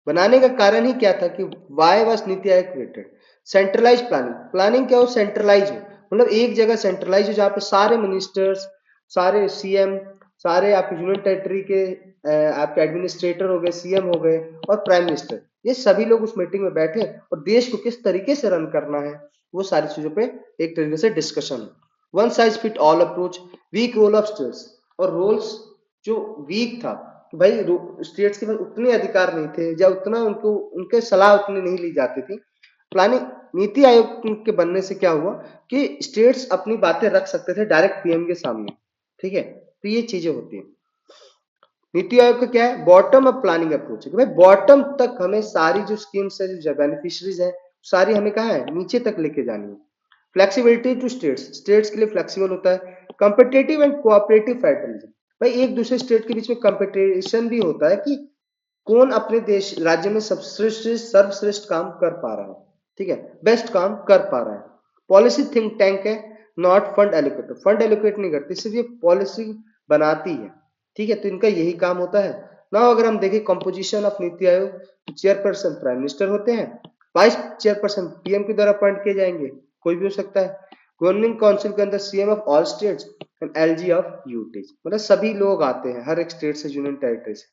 बनाने का कारण ही क्या था कि why was NITI Aayog created, centralise planning. Planning क्या हो, सेंट्रलाइज हो, मतलब एक जगह सेंट्रलाइज हो, जहाँ पे सारे मिनिस्टर्स, सारे सीएम, सारे आपके यूनियन टेरिटरी के आपके एडमिनिस्ट्रेटर हो गए, सीएम हो गए और प्राइम मिनिस्टर, ये सभी लोग उस मीटिंग में बैठे और देश को किस तरीके से रन करना है वो सारी चीजों पे एक तरीके से discussion. One size fit all approach, weak role of states, और रोल्स जो वीक था, भाई स्टेट्स के पास उतने अधिकार नहीं थे या उतना उनको उनके सलाह उतनी नहीं ली जाती थी। प्लानिंग नीति आयोग के बनने से क्या हुआ कि स्टेट्स अपनी बातें रख सकते थे डायरेक्ट पीएम के सामने, ठीक है। तो ये चीजें होती है। नीति आयोग का क्या है, बॉटम अप प्लानिंग अप्रोच है कि भाई बॉटम तक हमें सारी जो स्कीम्स है, जो बेनिफिशियरीज है, सारी हमें कहा है नीचे तक लेके जानी है। फ्लेक्सिबिलिटी टू स्टेट्स, स्टेट्स के लिए फ्लेक्सिबल होता है। कंपिटेटिव एंड कोऑपरेटिव फेडरलिज्म, भाई एक दूसरे स्टेट के बीच में कंपटीशन भी होता है कि कौन अपने देश राज्य में सर्वश्रेष्ठ काम कर पा रहा है, ठीक है, बेस्ट काम कर पा रहा है। पॉलिसी थिंक टैंक है, not fund allocator, fund allocate नहीं करती, सिर्फ ये पॉलिसी बनाती है, ठीक है। तो इनका यही काम होता है ना। अगर हम देखें कंपोजिशन ऑफ नीति आयोग, तो चेयरपर्सन प्राइम मिनिस्टर होते हैं, वाइस चेयरपर्सन पीएम के द्वारा अपॉइंट किए जाएंगे, कोई भी हो सकता है। गवर्निंग काउंसिल के अंदर CM of all states and LG of UTs, मतलब सभी लोग आते हैं हर एक स्टेट से, यूनियन टेरिटरी से।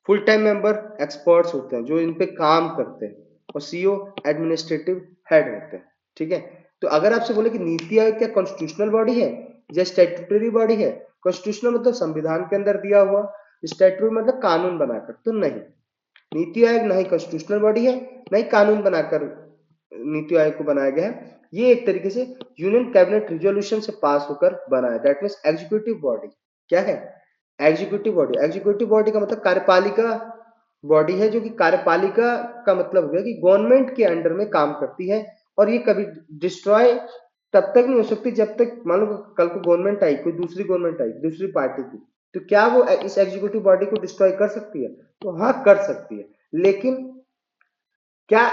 फुल टाइम मेंबर एक्सपर्ट्स होते हैं जो इन पे काम करते हैं, और सीईओ एडमिनिस्ट्रेटिव हेड होते हैं, ठीक है। तो अगर आपसे बोले कि नीति आयोग क्या कॉन्स्टिट्यूशनल बॉडी है या स्टैट्यूटरी बॉडी है, कॉन्स्टिट्यूशनल मतलब संविधान के अंदर दिया हुआ, स्टैट्यूटरी मतलब कानून बनाकर, तो नहीं, नीति आयोग ना ही कॉन्स्टिट्यूशनल बॉडी है, ना ही कानून बनाकर नीति आयोग को बनाया गया है। ये एक तरीके से यूनियन कैबिनेट रिजोल्यूशन से पास होकर बना है, दैट मीन्स एग्जीक्यूटिव बॉडी। क्या है, एग्जीक्यूटिव बॉडी। एग्जीक्यूटिव बॉडी का मतलब कार्यपालिका बॉडी है, जो कि कार्यपालिका का मतलब हो गया कि गवर्नमेंट के अंडर में काम करती है, और ये कभी डिस्ट्रॉय तब तक नहीं हो सकती जब तक मान लो कल को गवर्नमेंट आई, कोई दूसरी गवर्नमेंट आई दूसरी पार्टी की, तो क्या वो इस एग्जीक्यूटिव बॉडी को डिस्ट्रॉय कर सकती है? तो हाँ कर सकती है, लेकिन क्या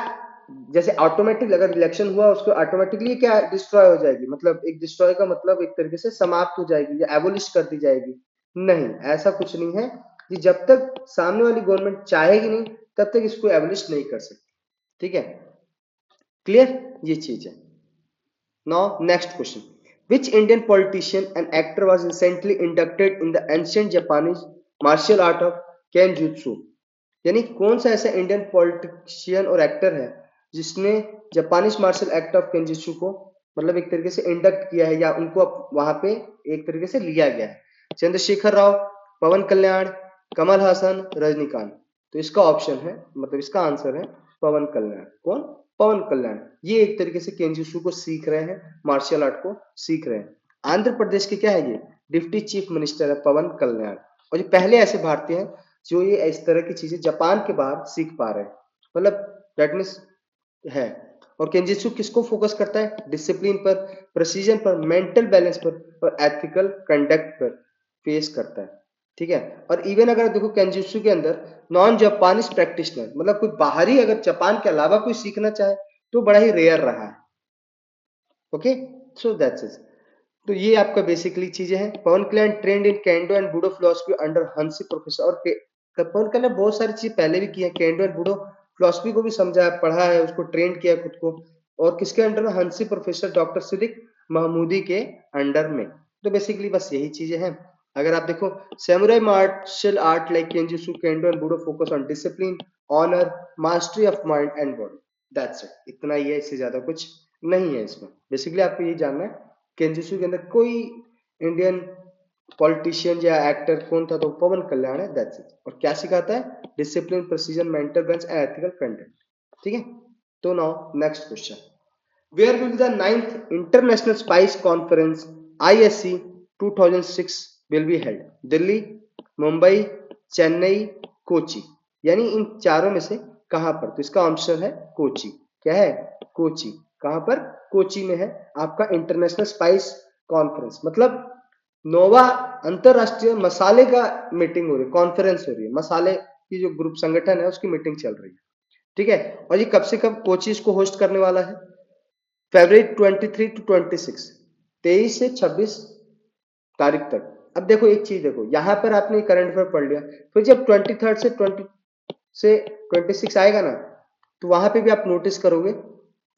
जैसे ऑटोमेटिक अगर इलेक्शन हुआ उसको ऑटोमेटिकली क्या डिस्ट्रॉय हो जाएगी, मतलब एक डिस्ट्रॉय का मतलब एक तरीके से समाप्त हो जाएगी या एबोलिश कर दी जाएगी? नहीं, ऐसा कुछ नहीं है कि जब तक सामने वाली गवर्नमेंट चाहेगी नहीं तब तक इसको एबोलिश नहीं कर सकती, ठीक है। क्लियर, ये चीज है। Now next question, which Indian politician and actor was recently inducted in the ancient Japanese martial art of Kenjutsu? यानी कौन सा ऐसा इंडियन पॉलिटिशियन और एक्टर है जिसने जापानीज मार्शल एक्ट ऑफ केंजित्सु को मतलब एक तरीके से इंडक्ट किया है या उनको वहां पे एक तरीके से लिया गया है? चंद्रशेखर राव, पवन कल्याण, कमल हासन, रजनीकांत। तो इसका ऑप्शन है, मतलब इसका आंसर है पवन कल्याण। कौन? पवन कल्याण। ये एक तरीके से केंजित्सु को सीख रहे हैं, मार्शल आर्ट को सीख रहे हैं। आंध्र प्रदेश के क्या है, ये डिप्टी चीफ मिनिस्टर है पवन कल्याण, और ये पहले ऐसे भारतीय हैं जो ये इस तरह की चीजें जापान के बाहर सीख पा रहे हैं, मतलब दैट मीन्स है। और केंजित्सु किसको फोकस करता है? डिसिप्लिन पर, प्रेसिजन पर, मेंटल बैलेंस पर और एथिकल कंडक्ट पर फेस करता है, ठीक है। और इवन अगर देखो केंजित्सु के अंदर नॉन जापानीज प्रैक्टिशनर, मतलब कोई बाहरी अगर जापान के अलावा कोई सीखना चाहे तो बड़ा ही रेयर रहा है। Okay, so that's it. तो ये आपका बेसिकली चीजें हैं। Pawan Kalyan trained in kendo and budo philosophy under hanshi professor, और पवन कल्याण बहुत सारी चीज पहले भी की है, कैंडो एंड बूडो फिलोसफी को भी समझा है, पढ़ा है, उसको ट्रेन किया खुद को, और किसके अंडर में? हंसी प्रोफेसर डॉक्टर सिद्दीक महमूदी के अंडर में। तो बेसिकली बस यही चीजें हैं। अगर आप देखो, samurai martial art like kenjutsu, kendo and budo focus on discipline, honour, mastery of mind and body, that's it. इतना ही है, इससे ज्यादा कुछ नहीं है इसमें। बेसिकली आपको यही जानना है केंजित्सु के अंदर कोई इंडियन पॉलिटिशियन या एक्टर कौन था, तो पवन कल्याण है, दैट्स इट। और क्या सिखाता है? Discipline, precision, mental balance and ethical conduct, ठीक है। तो now next question, where will the 9th international spice conference ISC 2006 will be held? Delhi, Mumbai, Chennai, Kochi, यानी इन चारों में से कहां पर? तो इसका आंसर है कोची। क्या है? कोची। कहां पर? कोची में है आपका इंटरनेशनल स्पाइस कॉन्फ्रेंस, मतलब नोवा अंतरराष्ट्रीय मसाले का मीटिंग हो रही है, कॉन्फ्रेंस हो रही है, मसाले की जो ग्रुप संगठन है उसकी मीटिंग चल रही है, ठीक है। और ये कब से कब कोची इसको होस्ट करने वाला है? फरवरी 23 to 26, 23 से 26 तारीख तक। अब देखो एक चीज देखो, यहां पर आपने करंट अफेयर पढ़ लिया, फिर जब 23 से 26 आएगा ना, तो वहां पे भी आप नोटिस करोगे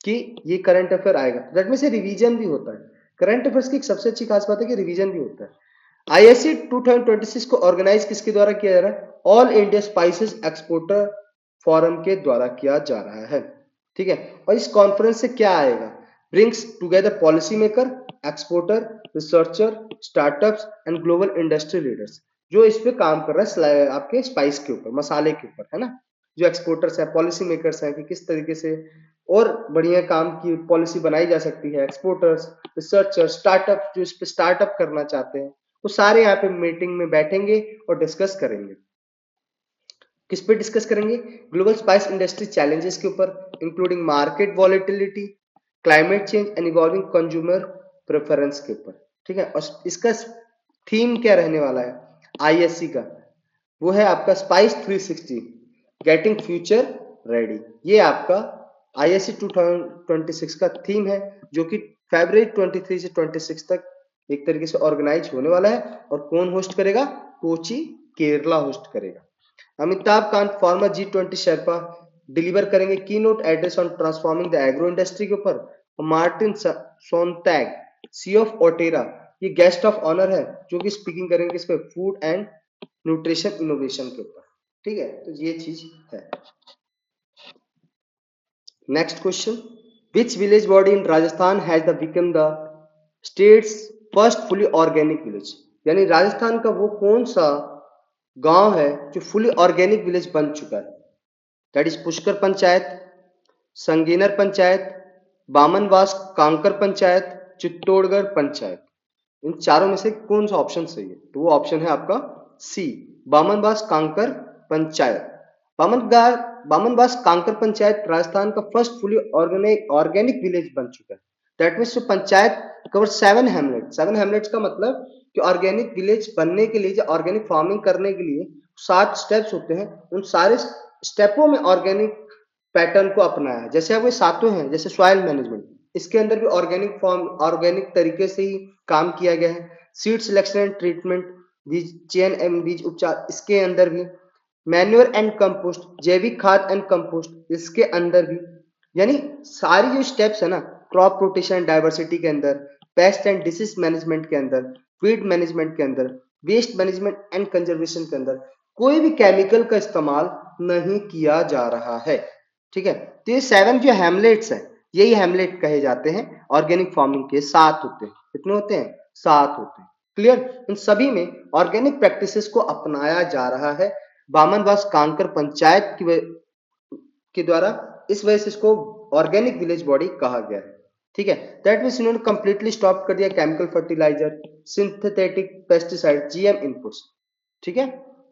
कि ये करंट अफेयर आएगा, दैट मींस रिवीजन भी होता है। करंट अफेयर्स की एक सबसे अच्छी खास बात है कि रिवीजन भी होता है। आईएससी 2026 को ऑर्गेनाइज किसके द्वारा किया जा रहा है? All India spices exporter forum के द्वारा किया जा रहा है, ठीक है। और इस कॉन्फ्रेंस से क्या आएगा? Brings together policy maker, exporter, researcher, startups and global industry leaders, जो इस पे काम कर रहा है आपके स्पाइस के ऊपर, मसाले के ऊपर, है ना। जो एक्सपोर्टर्स है, पॉलिसी मेकर्स हैं कि किस तरीके से और बढ़िया काम की पॉलिसी बनाई जा सकती है, एक्सपोर्टर्स, रिसर्चर, स्टार्टअप जो इस पे स्टार्टअप करना चाहते हैं, वो सारे यहाँ पे मीटिंग में बैठेंगे और डिस्कस करेंगे। किस पे डिस्कस करेंगे? ग्लोबल स्पाइस इंडस्ट्री चैलेंजेस के ऊपर, including market volatility, climate change and evolving consumer preference के ऊपर, ठीक है। और इसका थीम क्या रहने वाला है आईएससी का? वो है आपका स्पाइस 360 गेटिंग फ्यूचर रेडी। ये आपका आईएससी 2026 का थीम है, जो कि फरवरी 23 से 26 तक एक तरीके से ऑर्गेनाइज होने वाला है। और कौन होस्ट करेगा? कोची, केरला होस्ट करेगा। Amitabh Kant, farmer G20 Sherpa, deliver करेंगे की note address on transforming the agro industry के ऊपर। और मार्टिन सोनटैग, CEO ऑफ ओटेरा, ये गेस्ट ऑफ ऑनर है, जो कि स्पीकिंग करेंगे इस पे फूड एंड न्यूट्रिशन इनोवेशन के ऊपर, ठीक है। तो ये चीज है। Next question, which village body in Rajasthan has the become the states first fully organic village? यानी राजस्थान का वो कौन सा गांव है जो फुली ऑर्गेनिक विलेज बन चुका है? That is Pushkar panchayat, Sanganer panchayat, Bamanwas Kankar panchayat, Chittorgarh panchayat. इन चारों में से कौन सा ऑप्शन सही है? तो वो ऑप्शन है आपका सी, बामनवास कांकर पंचायत। बामनवास कांकर पंचायत राजस्थान का फर्स्ट फुली ऑर्गेनिक विलेज बन चुका है। दैट मीन्स जो पंचायत कवर 7 हेमलेट्स का मतलब कि ऑर्गेनिक विलेज बनने के लिए, ऑर्गेनिक फार्मिंग करने के लिए 7 स्टेप्स होते हैं। उन सारे स्टेपों में ऑर्गेनिक पैटर्न को अपनाया है। जैसे अब ये सातों हैं, जैसे सॉइल मैनेजमेंट, इसके अंदर भी ऑर्गेनिक तरीके से ही काम किया गया है। सीड सिलेक्शन एंड ट्रीटमेंट, बीज चयन एवं बीज उपचार, इसके अंदर भी। मैन्योर एंड कंपोस्ट, जैविक खाद एंड कंपोस्ट, इसके अंदर भी। यानी सारी जो स्टेप्स है ना, क्रॉप रोटेशन डाइवर्सिटी के अंदर, पेस्ट एंड डिसीज मैनेजमेंट के अंदर, फीड मैनेजमेंट के अंदर, वेस्ट मैनेजमेंट एंड कंजर्वेशन के अंदर कोई भी केमिकल का इस्तेमाल नहीं किया जा रहा है, ठीक है। तो ये 7 जो हेमलेट्स है, यही हेमलेट कहे जाते हैं। ऑर्गेनिक फार्मिंग के 7 होते हैं। कितने होते हैं? 7 होते हैं। क्लियर? इन सभी में ऑर्गेनिक प्रैक्टिसेस को अपनाया जा रहा है बामनवास कांकर पंचायत के द्वारा। इस वजह से इसको ऑर्गेनिक विलेज बॉडी कहा गया है, ठीक है। दैट मीन्स इन्होंने कंप्लीटली स्टॉप कर दिया chemical fertilizer, synthetic pesticide, GM inputs, ठीक है।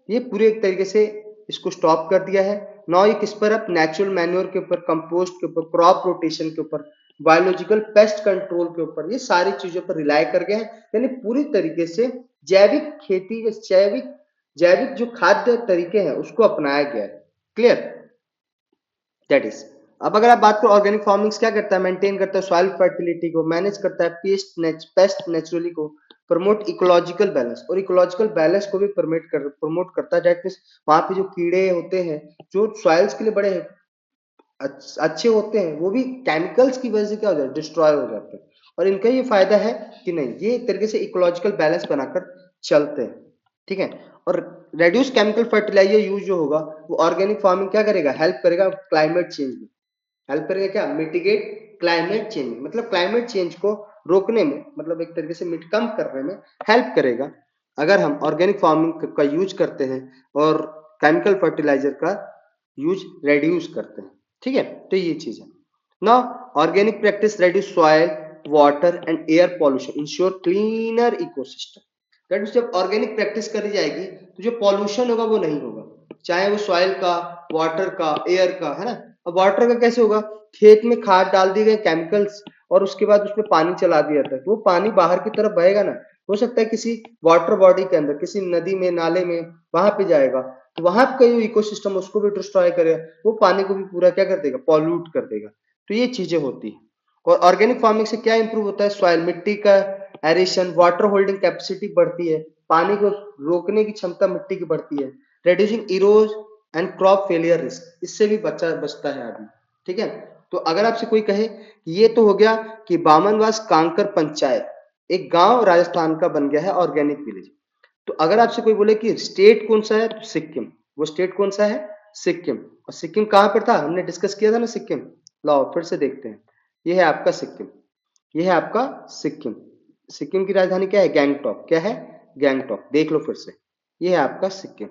ये पूरे एक तरीके से इसको स्टॉप कर दिया है। नाउ ये किस पर? अब नेचुरल मैन्योर के ऊपर, कंपोस्ट के ऊपर, क्रॉप रोटेशन के ऊपर, बायोलॉजिकल पेस्ट कंट्रोल के ऊपर, ये सारी चीजों पर रिलाई कर गया है। यानी पूरी तरीके से जैविक खेती, जैविक जो खाद्य तरीके हैं उसको अपनाया गया है। क्लियर? That is. अब अगर आप बात करो ऑर्गेनिक फार्मिंग क्या करता है? मेंटेन करता है सॉइल फर्टिलिटी को, मैनेज करता है पेस्ट नेचुरली को, प्रमोट इकोलॉजिकल बैलेंस, और इकोलॉजिकल बैलेंस को भी प्रमोट करता है। दैट मीन्स वहां पे जो कीड़े होते हैं जो सॉइल्स के लिए बड़े अच्छे होते हैं, वो भी केमिकल्स की वजह से क्या हो जाता है? डिस्ट्रॉय हो जाते हैं। और इनका ये फायदा है कि नहीं, ये एक तरीके से इकोलॉजिकल बैलेंस बनाकर चलते हैं, ठीक है। और रेड्यूस केमिकल फर्टिलाइजर यूज जो होगा, वो ऑर्गेनिक फार्मिंग क्या करेगा? हेल्प करेगा क्लाइमेट चेंज में। हेल्प करेगा क्या? मिटिगेट क्लाइमेट चेंज, मतलब क्लाइमेट चेंज को रोकने में, मतलब एक तरीके से कम करने में हेल्प करेगा अगर हम ऑर्गेनिक फार्मिंग का यूज करते हैं और केमिकल फर्टिलाइजर का यूज रेड्यूस करते हैं, ठीक है। तो ये चीज है ना। Organic practice reduce soil, water and air pollution, ensure cleaner ecosystem. That means जब ऑर्गेनिक प्रैक्टिस करी जाएगी तो जो पॉल्यूशन होगा वो नहीं होगा, चाहे वो सॉइल का, वाटर का, एयर का, है ना। अब वाटर का कैसे होगा? खेत में खाद डाल दिए गए केमिकल्स और उसके बाद उसमें पानी चला दिया जाता है, तो वो पानी बाहर की तरफ बहेगा ना। हो सकता है किसी वाटर बॉडी के अंदर, किसी नदी में, नाले में, वहां पे जाएगा, तो वहां का जो इकोसिस्टम उसको भी डिस्ट्रॉय करेगा, वो पानी को भी पूरा क्या कर देगा? पॉल्यूट कर देगा। तो ये चीजें होती है। और ऑर्गेनिक फार्मिंग से क्या इंप्रूव होता है? सॉइल, मिट्टी का एरेशन, वाटर होल्डिंग कैपेसिटी बढ़ती है, पानी को रोकने की क्षमता मिट्टी की बढ़ती है, reducing Eros and crop failure risk, इससे भी बचता है आदमी, ठीक है। तो अगर आपसे कोई कहे ये तो हो गया कि बामनवास कांकर पंचायत एक गांव राजस्थान का बन गया है ऑर्गेनिक विलेज, तो अगर आपसे कोई बोले कि स्टेट कौन सा है, तो सिक्किम। वो स्टेट कौन सा है? सिक्किम। और सिक्किम कहाँ पर था? हमने डिस्कस किया था ना सिक्किम। लाओ फिर से देखते हैं। ये है आपका सिक्किम, ये है आपका सिक्किम। सिक्किम की राजधानी क्या है? गैंगटॉक। क्या है? गैंगटॉक। देख लो फिर से, ये है आपका सिक्किम।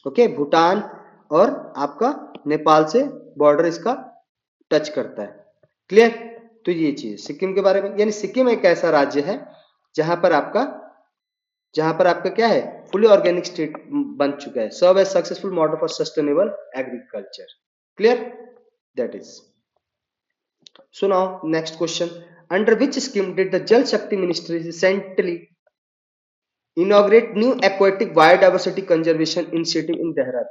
ओके, भूटान और आपका नेपाल से बॉर्डर इसका टच करता है। क्लियर? तो ये चीज सिक्किम के बारे में, यानी सिक्किम एक ऐसा राज्य है जहां पर आपका क्या है? फुली ऑर्गेनिक स्टेट बन चुका है। Serve as successful model for sustainable agriculture. Clear? That is. So now next question, under which scheme did the Jal Shakti Ministry recently inaugurate new aquatic biodiversity conservation initiative in Dehradun?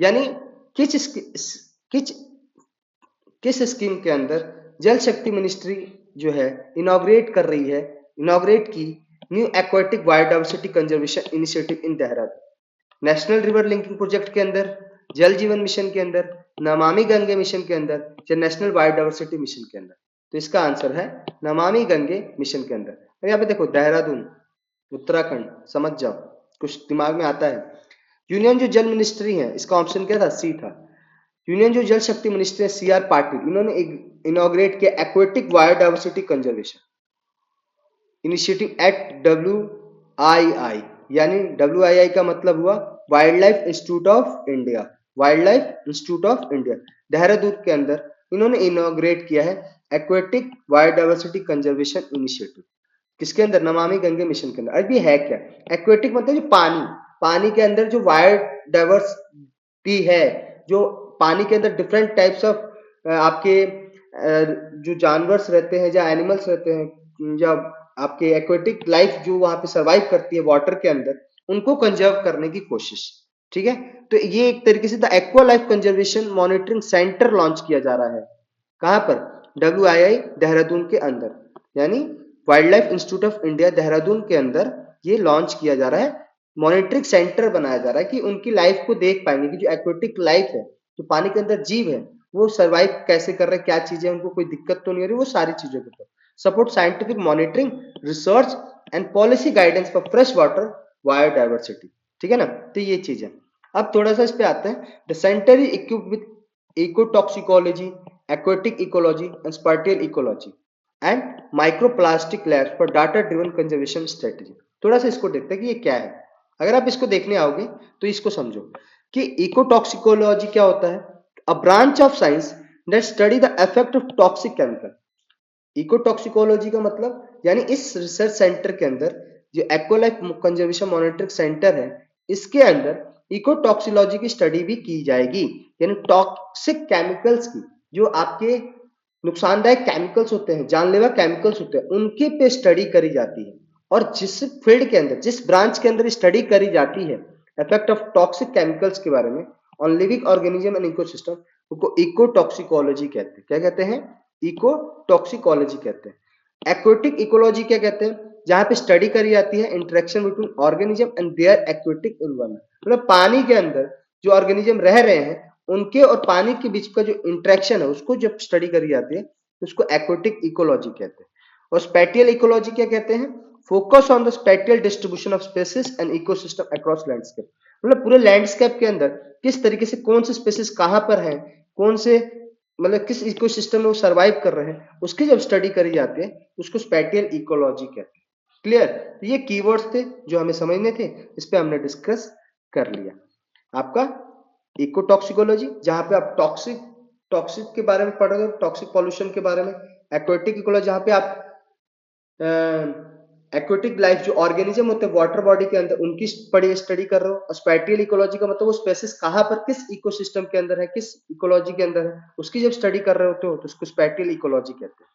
यानी किस किस scheme के अंदर जल शक्ति ministry जो है inaugurate कर रही है, इनॉग्रेट की new aquatic biodiversity conservation initiative in Dehradun? National river linking project के अंदर, जल जीवन मिशन के अंदर, नमामि गंगे मिशन के अंदर, या नेशनल बायोडाइवर्सिटी मिशन के अंदर? तो इसका आंसर है नमामि गंगे मिशन के अंदर। और यहाँ पे देखो देहरादून उत्तराखंड, समझ जाओ, कुछ दिमाग में आता है। यूनियन जो जल मिनिस्ट्री है, इसका ऑप्शन क्या था? सी था। यूनियन जो जल शक्ति मिनिस्टर है सी आर पाटिल, इन्होंने इनॉग्रेट किया aquatic biodiversity conservation initiative eight WII, यानी WII का मतलब हुआ wild life institute of India. Wild life institute of India Dehradun के अंदर इन्होंने इनॉग्रेट किया है एक्वेटिक बायोडाइवर्सिटी कंजर्वेशन इनिशिएटिव। किसके अंदर? नमामि गंगे मिशन के अंदर। अभी है क्या एक्वेटिक? मतलब जो पानी के अंदर जो बायोडाइवर्सिटी है, जो पानी के अंदर डिफरेंट टाइप्स ऑफ आपके जो जानवर्स रहते हैं, या एनिमल्स रहते हैं, या आपके एक्वेटिक लाइफ जो वहां पे सरवाइव करती है वाटर के अंदर, उनको कंजर्व करने की कोशिश। ठीक है, तो ये एक तरीके से the aqua life conservation monitoring centre launch किया जा रहा है। कहां पर? WII देहरादून के अंदर, यानी wild life institute of India Dehradun के अंदर ये लॉन्च किया जा रहा है। मॉनिटरिंग सेंटर बनाया जा रहा है कि उनकी लाइफ को देख पाएंगे कि जो एक्वेटिक लाइफ है, जो पानी के अंदर जीव है, वो सर्वाइव कैसे कर रहे हैं, क्या चीजें, उनको कोई दिक्कत तो नहीं हो रही, वो सारी चीजों के ऊपर support scientific monitoring, research and policy guidance for fresh water biodiversity. ठीक है ना? तो ये चीज है। अब थोड़ा सा इस पे आते हैं। The centre is equipped with ecotoxicology, aquatic ecology and spatial ecology and microplastic labs for data driven conservation strategy। थोड़ा सा इसको देखते हैं कि ये क्या है। अगर आप इसको देखने आओगे तो इसको समझो कि इकोटॉक्सिकोलॉजी क्या होता है? A branch of science that study the effect of toxic chemical. Ecotoxicology का मतलब, यानी इस रिसर्च सेंटर के अंदर जो एक्वालाइफ कंजर्वेशन मॉनिटरिंग सेंटर है, इसके अंदर इकोटॉक्सिकोलॉजी की स्टडी भी की जाएगी, यानी टॉक्सिक केमिकल्स की, जो आपके नुकसानदायक केमिकल्स होते हैं, जानलेवा केमिकल्स होते हैं, उनके पे स्टडी करी जाती है। और जिस फील्ड के अंदर, जिस ब्रांच के अंदर स्टडी करी जाती है इफेक्ट ऑफ टॉक्सिक केमिकल्स के बारे में on living organism and ecosystem, उनको इकोटॉक्सिकोलॉजी कहते हैं। क्या कहते हैं? इकोटॉक्सिकोलॉजी कहते हैं। एक्वेटिक इकोलॉजी क्या कहते हैं? जहां पे स्टडी करी जाती है interaction between organism and their aquatic environment, मतलब पानी के अंदर जो ऑर्गेनिज्म रह रहे हैं उनके और पानी के बीच का जो इंटरेक्शन है, उसको जब स्टडी करी जाती है तो उसको एक्वेटिक इकोलॉजी कहते हैं। और स्पेटियल इकोलॉजी क्या कहते हैं? Focus on the spatial distribution of species and ecosystem across landscape, मतलब पूरे लैंडस्केप के अंदर किस तरीके से कौन से स्पेसिस कहां पर हैं, कौन से मतलब किस इकोसिस्टम में वो सर्वाइव कर रहे हैं, उसकी जब स्टडी करी जाती है उसको स्पेटियल इकोलॉजी कहते हैं। क्लियर? तो ये कीवर्ड्स थे जो हमें समझने थे, इस पे हमने डिस्कस कर लिया। आपका इकोटॉक्सिकोलॉजी, जहां पे आप टॉक्सिक के बारे में पढ़ रहे हो, टॉक्सिक पॉल्यूशन के बारे में। एक्वेटिक इकोलॉजी, जहां पे आप एक्वेटिक लाइफ जो ऑर्गेनिज्म होते हैं वाटर बॉडी के अंदर, उनकी स्टडी कर रहे हो। और स्पेटियल इकोलॉजी का मतलब वो स्पेसिस कहां पर, किस इकोसिस्टम के अंदर है, किस इकोलॉजी के अंदर है, उसकी जब स्टडी कर रहे होते हो तो उसको स्पेटियल इकोलॉजी कहते हैं।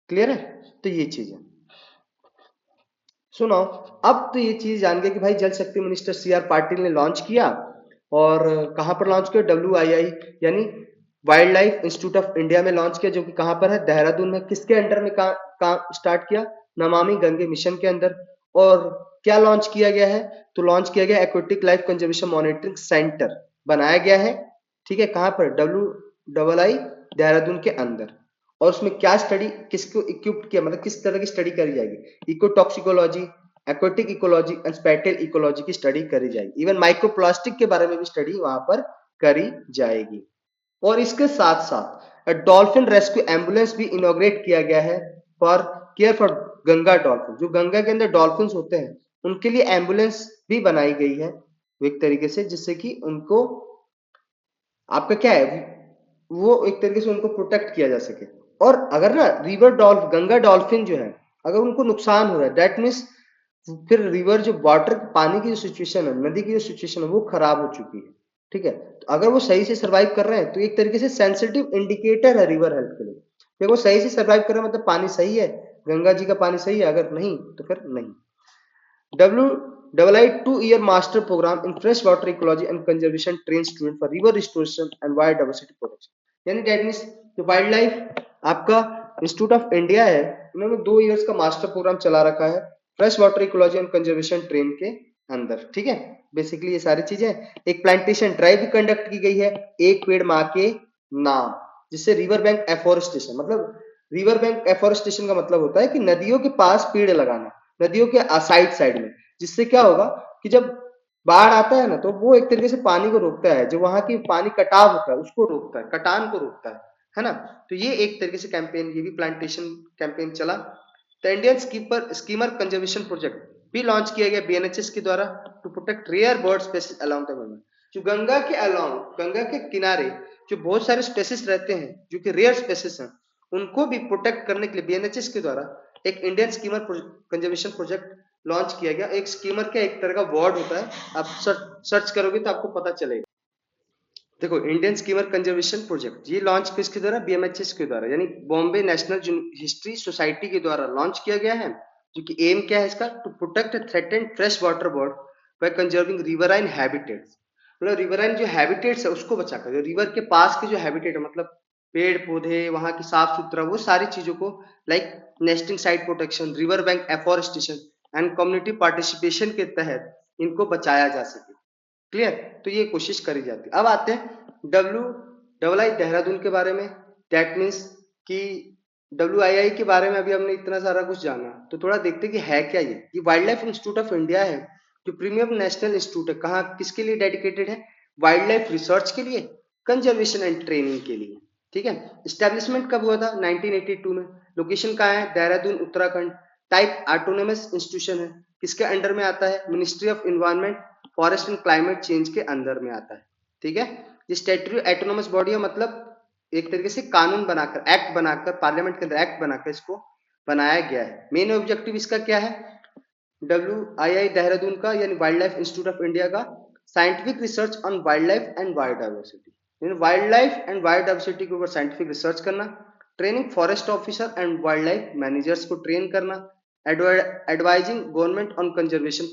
क्लियर है? तो ये चीज है। सुनो, अब तो ये चीज जान गए कि भाई जल शक्ति मिनिस्टर सी आर पाटिल ने लॉन्च किया, और कहां पर लॉन्च किया? WII यानी wild life institute of India में लॉन्च किया, जो कि कहां पर है? देहरादून में। किसके अंडर में काम स्टार्ट किया? नमामि गंगे मिशन के अंदर। और क्या लॉन्च किया गया है? तो लॉन्च किया गया aquatic life conservation monitoring centre बनाया गया है। ठीक है, कहां पर? WII देहरादून के अंदर। और उसमें क्या स्टडी, किसको इक्विप्ड किया, मतलब किस तरह की स्टडी करी जाएगी? Ecotoxicology, aquatic ecology and spatial ecology की स्टडी करी जाएगी। इवन माइक्रोप्लास्टिक के बारे में भी स्टडी वहां पर करी जाएगी। और इसके साथ साथ डॉल्फिन रेस्क्यू एम्बुलेंस भी इनॉग्रेट किया गया है for care for Ganga dolphin. जो गंगा के अंदर डॉल्फिन होते हैं उनके लिए एम्बुलेंस भी बनाई गई है एक तरीके से, जिससे कि उनको आपका क्या है वो एक तरीके से उनको प्रोटेक्ट किया जा सके। और अगर ना गंगा डॉल्फिन जो है अगर उनको नुकसान हो रहा है, दैट मीन्स फिर रिवर जो वाटर पानी की जो सिचुएशन है, नदी की जो सिचुएशन है वो खराब हो चुकी है। ठीक है, तो अगर वो सही से सर्वाइव कर रहे हैं तो एक तरीके से सेंसिटिव इंडिकेटर है रिवर हेल्थ के लिए। देखो वो सही से सर्वाइव कर रहे हैं मतलब पानी सही है, गंगा जी का पानी सही है, अगर नहीं तो फिर नहीं। WII 2-year master program in freshwater ecology and conservation trains students for river restoration and biodiversity protection। यानी दैट मींस जो वाइल्ड लाइफ आपका इंस्टीट्यूट ऑफ इंडिया है उन्होंने 2 इयर्स का मास्टर प्रोग्राम चला रखा है fresh water ecology and conservation train के अंदर। ठीक है, बेसिकली ये सारी चीजें। एक प्लांटेशन ड्राइव भी कंडक्ट की गई है, एक पेड़ माँ के नाम, जिससे रिवर बैंक एफोरेस्टेशन, मतलब रिवर बैंक एफोरेस्टेशन का मतलब होता है कि नदियों के पास पेड़ लगाना, नदियों के साइड में, जिससे क्या होगा कि जब बाढ़ आता है ना तो वो एक तरीके से पानी को रोकता है, जो वहां की पानी कटाव होता है उसको रोकता है, कटान को रोकता है ना। तो ये एक तरीके से कैंपेन, ये भी प्लांटेशन कैंपेन चला। The Indian skimmer conservation project भी लॉन्च किया गया BNHS के द्वारा to protect rare bird species along the Ganga. जो गंगा के अलोंग, गंगा के किनारे जो बहुत सारे स्पेसीज रहते हैं जो कि रेयर स्पेसीज हैं, उनको भी प्रोटेक्ट करने के लिए BNHS के द्वारा एक Indian skimmer conservation project launch किया गया। एक स्कीमर का एक तरह का वर्ड होता है, आप सर्च करोगे तो आपको पता चलेगा। देखो इंडियन स्कीमर कंजर्वेशन प्रोजेक्ट ये लॉन्च किसके द्वारा, BMHS के द्वारा, यानी बॉम्बे नेशनल हिस्ट्री सोसाइटी के द्वारा लॉन्च किया गया है। जो कि एम क्या है इसका, to protect threatened fresh water bird by conserving riverine habitats. मतलब रिवराइन जो हैबिटेट्स है उसको बचाकर, रिवर के पास के जो हैबिटेट है मतलब पेड़ पौधे वहां की साफ सुथरा, वो सारी चीजों को like nesting site protection, river bank afforestation and community participation के तहत इनको बचाया जा सके। क्लियर, तो ये कोशिश करी जाती है। अब आते हैं WII देहरादून के बारे में। दैट मीन्स कि WII के बारे में अभी हमने इतना सारा कुछ जाना, तो थोड़ा देखते कि है क्या ये wild life institute of India है, जो प्रीमियम नेशनल इंस्टीट्यूट है। कहाँ किसके लिए डेडिकेटेड है, वाइल्ड लाइफ रिसर्च के लिए, कंजर्वेशन एंड ट्रेनिंग के लिए। ठीक है, स्टैब्लिशमेंट कब हुआ था, 1982 में। लोकेशन कहाँ है, Dehradun Uttarakhand. Type autonomous institution है, किसके अंडर में आता है, ministry of environment forest and climate change के अंदर में आता है। ठीक है, ये स्टैट्यूटरी ऑटोनोमस बॉडी है, मतलब एक तरीके से कानून बनाकर, एक्ट बनाकर, पार्लियामेंट के अंदर एक्ट बनाकर इसको बनाया गया है। मेन ऑब्जेक्टिव इसका क्या है, WII देहरादून का यानी wild life institute of India का scientific research on wild life and biodiversity, यानी वाइल्ड लाइफ एंड बायोडाइवर्सिटी के ऊपर साइंटिफिक रिसर्च करना, training forest officer and wild life managers को ट्रेन करना, advising government on conservation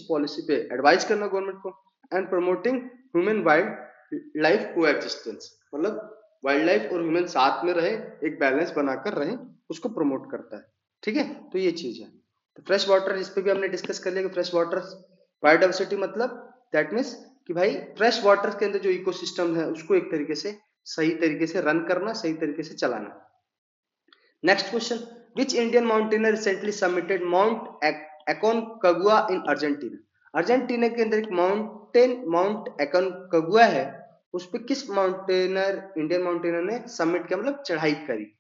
policy पे advise करना government को, and promoting human wild life coexistence, मतलब वाइल्ड लाइफ और ह्यूमन साथ में रहे, एक बैलेंस बनाकर रहे, उसको प्रमोट करता है। ठीक है, तो ये चीज है। तो फ्रेश वाटर, इस पे भी हमने डिस्कस कर लिया कि फ्रेश वाटर बायोडाइवर्सिटी मतलब दैट मीन्स कि भाई फ्रेश वाटर के अंदर जो इकोसिस्टम है उसको एक तरीके से सही तरीके से रन करना, सही तरीके से चलाना। Next question, which Indian mountaineer recently submitted mount Aconcagua in Argentina. Argentina के अंदर एक माउंट एकोनकागुआ है, उस पर किस माउंटेनर, इंडियन माउंटेनर ने सबमिट किया, मतलब चढ़ाई करी।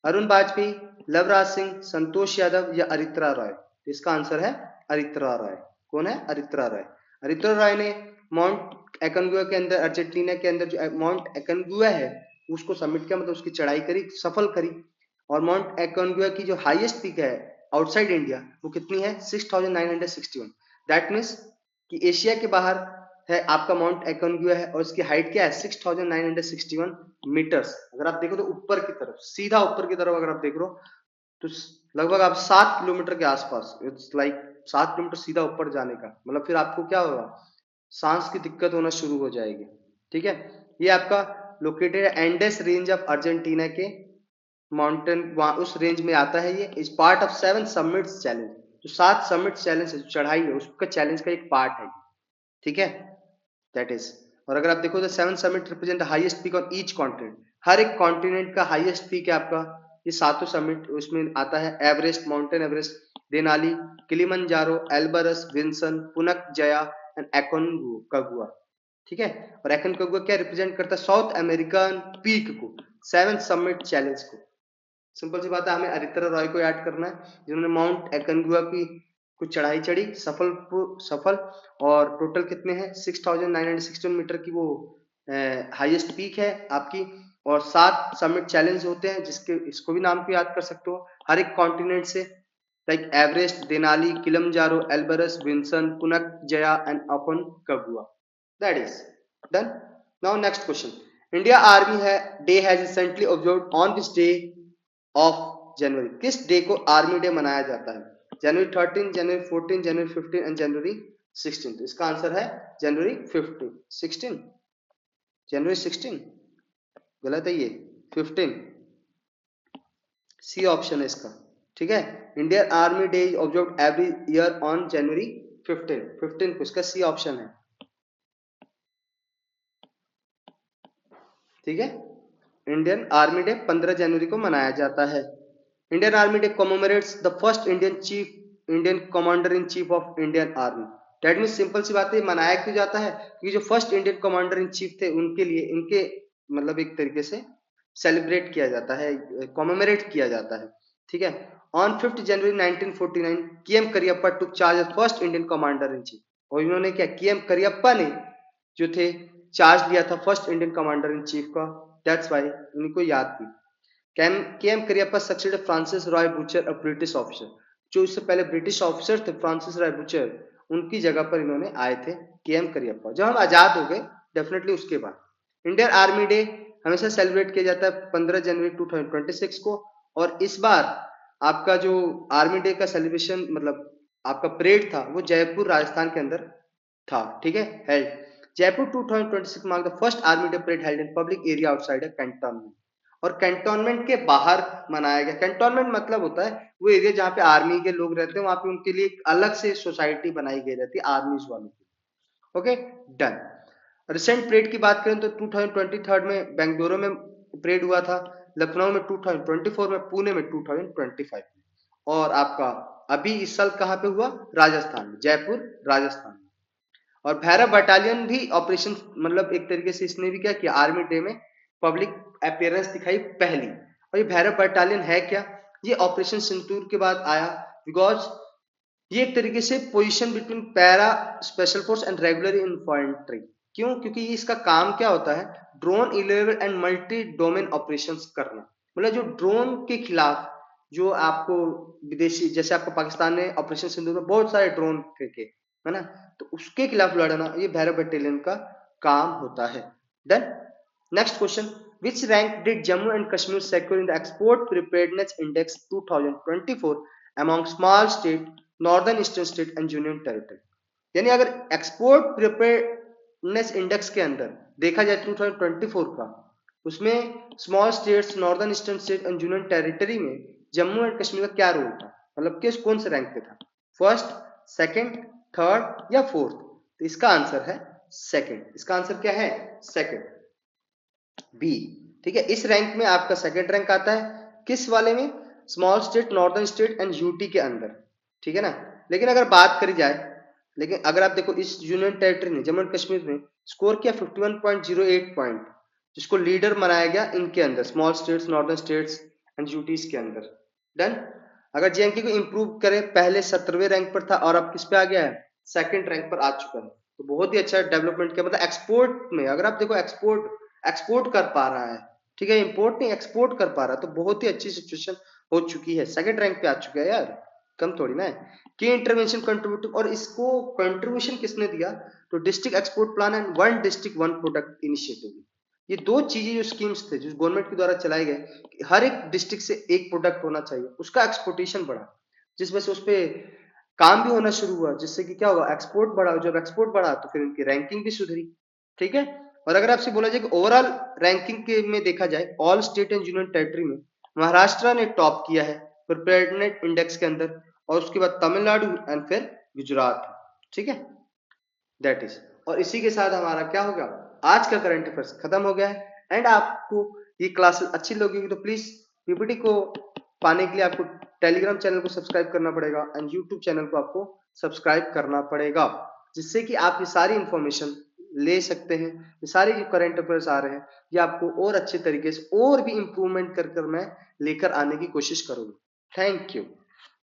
अरुण वाजपेयी, लवराज सिंह, संतोष यादव या अरित्रा रॉय। इसका आंसर है अरित्रा रॉय। कौन है, अरित्रा रॉय। अरित्रा रॉय ने माउंट एकोनकागुआ के अंदर, अर्जेंटीना के अंदर जो माउंट एकोनकागुआ है उसको सबमिट किया, मतलब उसकी चढ़ाई करी, सफल करी। और माउंट एकोनकागुआ की जो हाईएस्ट पीक है आउटसाइड इंडिया वो कितनी है, 6961। दैट मीन्स कि एशिया के बाहर है आपका माउंट एकोनकागुआ है, और इसकी हाइट क्या है, 6961 मीटर्स। अगर आप देखो तो ऊपर की तरफ, सीधा ऊपर की तरफ अगर आप देख रहे हो तो लगभग आप 7 किलोमीटर के आसपास, इट्स लाइक 7 किलोमीटर सीधा ऊपर जाने का, मतलब फिर आपको क्या होगा, सांस की दिक्कत होना शुरू हो जाएगी। ठीक है, ये आपका लोकेटेड है एंडेस रेंज ऑफ अर्जेंटीना के माउंटेन, वहां उस रेंज में आता है। ये is part of 7 summits challenge, जो 7 समिट चैलेंज है, चढ़ाई है, उसका चैलेंज का एक पार्ट है। ठीक है, दैट इज। और अगर आप देखो तो 7 summit represent highest peak on each continent, हर एक कॉन्टिनेंट का हाईएस्ट पीक है आपका, ये सातों समिट उसमें आता है। Everest, mountain Everest, Denali, Kilimanjaro, Elbrus, Vinson, Puncak Jaya and Aconcagua. ठीक है, और एकोनकागुआ क्या रिप्रेजेंट करता है? साउथ अमेरिकन पीक को, 7 समिट चैलेंज को। सिंपल सी बात है, हमें अरित्रा रॉय को याद करना है जिन्होंने माउंट एकोनकागुआ की कुछ चढ़ाई चढ़ी, सफल, और टोटल कितने हैं? 6916 मीटर की वो हाईएस्ट पीक है आपकी, और 7 समिट चैलेंज होते हैं, जिसके इसको भी नाम को याद कर सकते हो हर एक कॉन्टिनेंट से, like Everest, Denali, Kilimanjaro, Elbrus, Vinson, Puncak Jaya and Aconcagua. That is done. Now next question, India army है day has recently observed on this day of January. किस डे को आर्मी डे मनाया जाता है? January 13, January 14, January 15 and January 16। इसका answer है जनवरी 15, 16, जनवरी 16 गलत है, ये 15 सी ऑप्शन है इसका। ठीक है, Indian army day is observed every year on January 15 को, इसका सी ऑप्शन है। ठीक है, इंडियन आर्मी डे 15 जनवरी को मनाया जाता है। Indian army day commemorates the first Indian commander in chief of Indian army. That mean simple सी बात है, मनाया क्यों जाता है? क्योंकि जो first Indian commander in chief थे उनके लिए, इनके मतलब एक तरीके से सेलिब्रेट किया जाता है, कॉमेमोरेट किया जाता है। ठीक है, on 5 January 1949 K M. Cariappa took charge as first Indian commander in chief. और इन्होंने क्या, के.एम. करियप्पा ने जो थे चार्ज लिया था first Indian commander in chief का, दैट्स वाई उनको याद की। KM. Cariappa succeeded Francis Roy butcher, a British officer. जो इससे पहले ब्रिटिश ऑफिसर थे फ्रांसिस रॉय बूचर, उनकी जगह पर इन्होंने आए थे के.एम. करियप्पा, जब हम आजाद हो गए डेफिनेटली उसके बाद। इंडियन आर्मी डे हमेशा सेलिब्रेट किया जाता है 15 जनवरी 2026 को, और इस बार आपका जो आर्मी डे का सेलिब्रेशन मतलब आपका परेड था वो जयपुर राजस्थान के अंदर था। ठीक है, held Jaipur 2026 mark the first army day parade held in public area outside a cantonment. और कैंटोनमेंट के बाहर मनाया गया। कैंटोनमेंट मतलब होता है वो एरिया जहाँ पे आर्मी के लोग रहते हैं, वहां पे उनके लिए एक अलग से सोसाइटी बनाई गई रहती है आर्मी वालों की। Okay, done. रिसेंट परेड की बात करें तो 2023 में बेंगलुरु में परेड हुआ था, लखनऊ में 2024 में, पुणे में 2025 में, और आपका अभी इस साल कहाँ पे हुआ? राजस्थान में, जयपुर राजस्थान में। और भैरव बटालियन भी ऑपरेशन मतलब एक तरीके से इसने भी क्या किया, आर्मी डे में पब्लिक अपीयरेंस दिखाई पहली। और ये भैरव बटालियन है क्या? ये ऑपरेशन सिंदूर के बाद आया, बिकॉज ये एक तरीके से position between para special force and regular infantry. क्यों? क्योंकि इसका काम क्या होता है, ड्रोन इलेवल एंड मल्टी डोमेन ऑपरेशंस करना। मतलब जो ड्रोन के खिलाफ जो आपको विदेशी, जैसे आपको पाकिस्तान ने ऑपरेशन सिंदूर में बहुत सारे ड्रोन फेंके है ना, तो उसके खिलाफ लड़ना ये भैरव बटालियन का काम होता है। Then next question, which rank did Jammu and Kashmir secure in the Export Preparedness Index 2024 among small state, northern eastern state and union territory? यानी अगर एक्सपोर्ट प्रिपेयर्डनेस इंडेक्स के अंदर देखा जाए 2024 का, उसमें small states, northern eastern state and union territory में Jammu and Kashmir का क्या रोल था, मतलब किस कौन से रैंक पे था? फर्स्ट, सेकंड, थर्ड या फोर्थ? तो इसका आंसर है सेकंड। इसका आंसर क्या है? Second, B. ठीक है, इस रैंक में आपका सेकंड रैंक आता है किस वाले में? Small state, northern state and UT के अंदर। ठीक है ना, लेकिन अगर बात करी जाए, लेकिन अगर आप देखो इस यूनियन टेरिटरी ने, जम्मू एंड कश्मीर ने स्कोर किया 51.08 पॉइंट, जिसको लीडर बनाया गया इनके अंदर, small states, northern states and UTs के अंदर। डन। अगर जेएनके को इंप्रूव करें, पहले 17वें रैंक पर था और अब किस पे आ गया है? सेकंड रैंक पर आ चुका है। तो बहुत ही अच्छा डेवलपमेंट किया, मतलब एक्सपोर्ट में अगर आप देखो एक्सपोर्ट कर पा रहा है। ठीक है, इंपोर्ट नहीं, एक्सपोर्ट कर पा रहा है, तो बहुत ही अच्छी सिचुएशन हो चुकी है। सेकंड रैंक पे आ चुका है यार, कम थोड़ी ना है। की इंटरवेंशन कंट्रीब्यूटिव, और इसको कंट्रीब्यूशन किसने दिया? तो district export plan and one district one product initiative. ये दो चीजें जो स्कीम्स थे जो गवर्नमेंट के द्वारा चलाए गए, हर एक डिस्ट्रिक्ट से एक प्रोडक्ट होना चाहिए, उसका एक्सपोर्टेशन बढ़ा, जिस वजह से उस पर काम भी होना शुरू हुआ, जिससे कि क्या होगा, एक्सपोर्ट बढ़ा। जब एक्सपोर्ट बढ़ा तो फिर उनकी रैंकिंग भी सुधरी। ठीक है, और अगर आपसे बोला जाए कि ओवरऑल रैंकिंग के में देखा जाए all state and union territory में महाराष्ट्र ने टॉप किया है प्रिपेयर्डनेस इंडेक्स के अंदर, और उसके बाद तमिलनाडु एंड फिर गुजरात। ठीक है, दैट इज। और इसी के साथ हमारा क्या होगा, आज का करंट अफेयर्स खत्म हो गया है। एंड आपको ये क्लासेस अच्छी लगेगी तो प्लीज पीपीटी को पाने के लिए आपको टेलीग्राम चैनल को सब्सक्राइब करना पड़ेगा एंड यूट्यूब चैनल को आपको सब्सक्राइब करना पड़ेगा, जिससे कि आप ये सारी इंफॉर्मेशन ले सकते हैं। ये सारे जो करंट अफेयर्स आ रहे हैं ये आपको और अच्छे तरीके से और भी इंप्रूवमेंट कर मैं लेकर आने की कोशिश करूंगा। Thank you.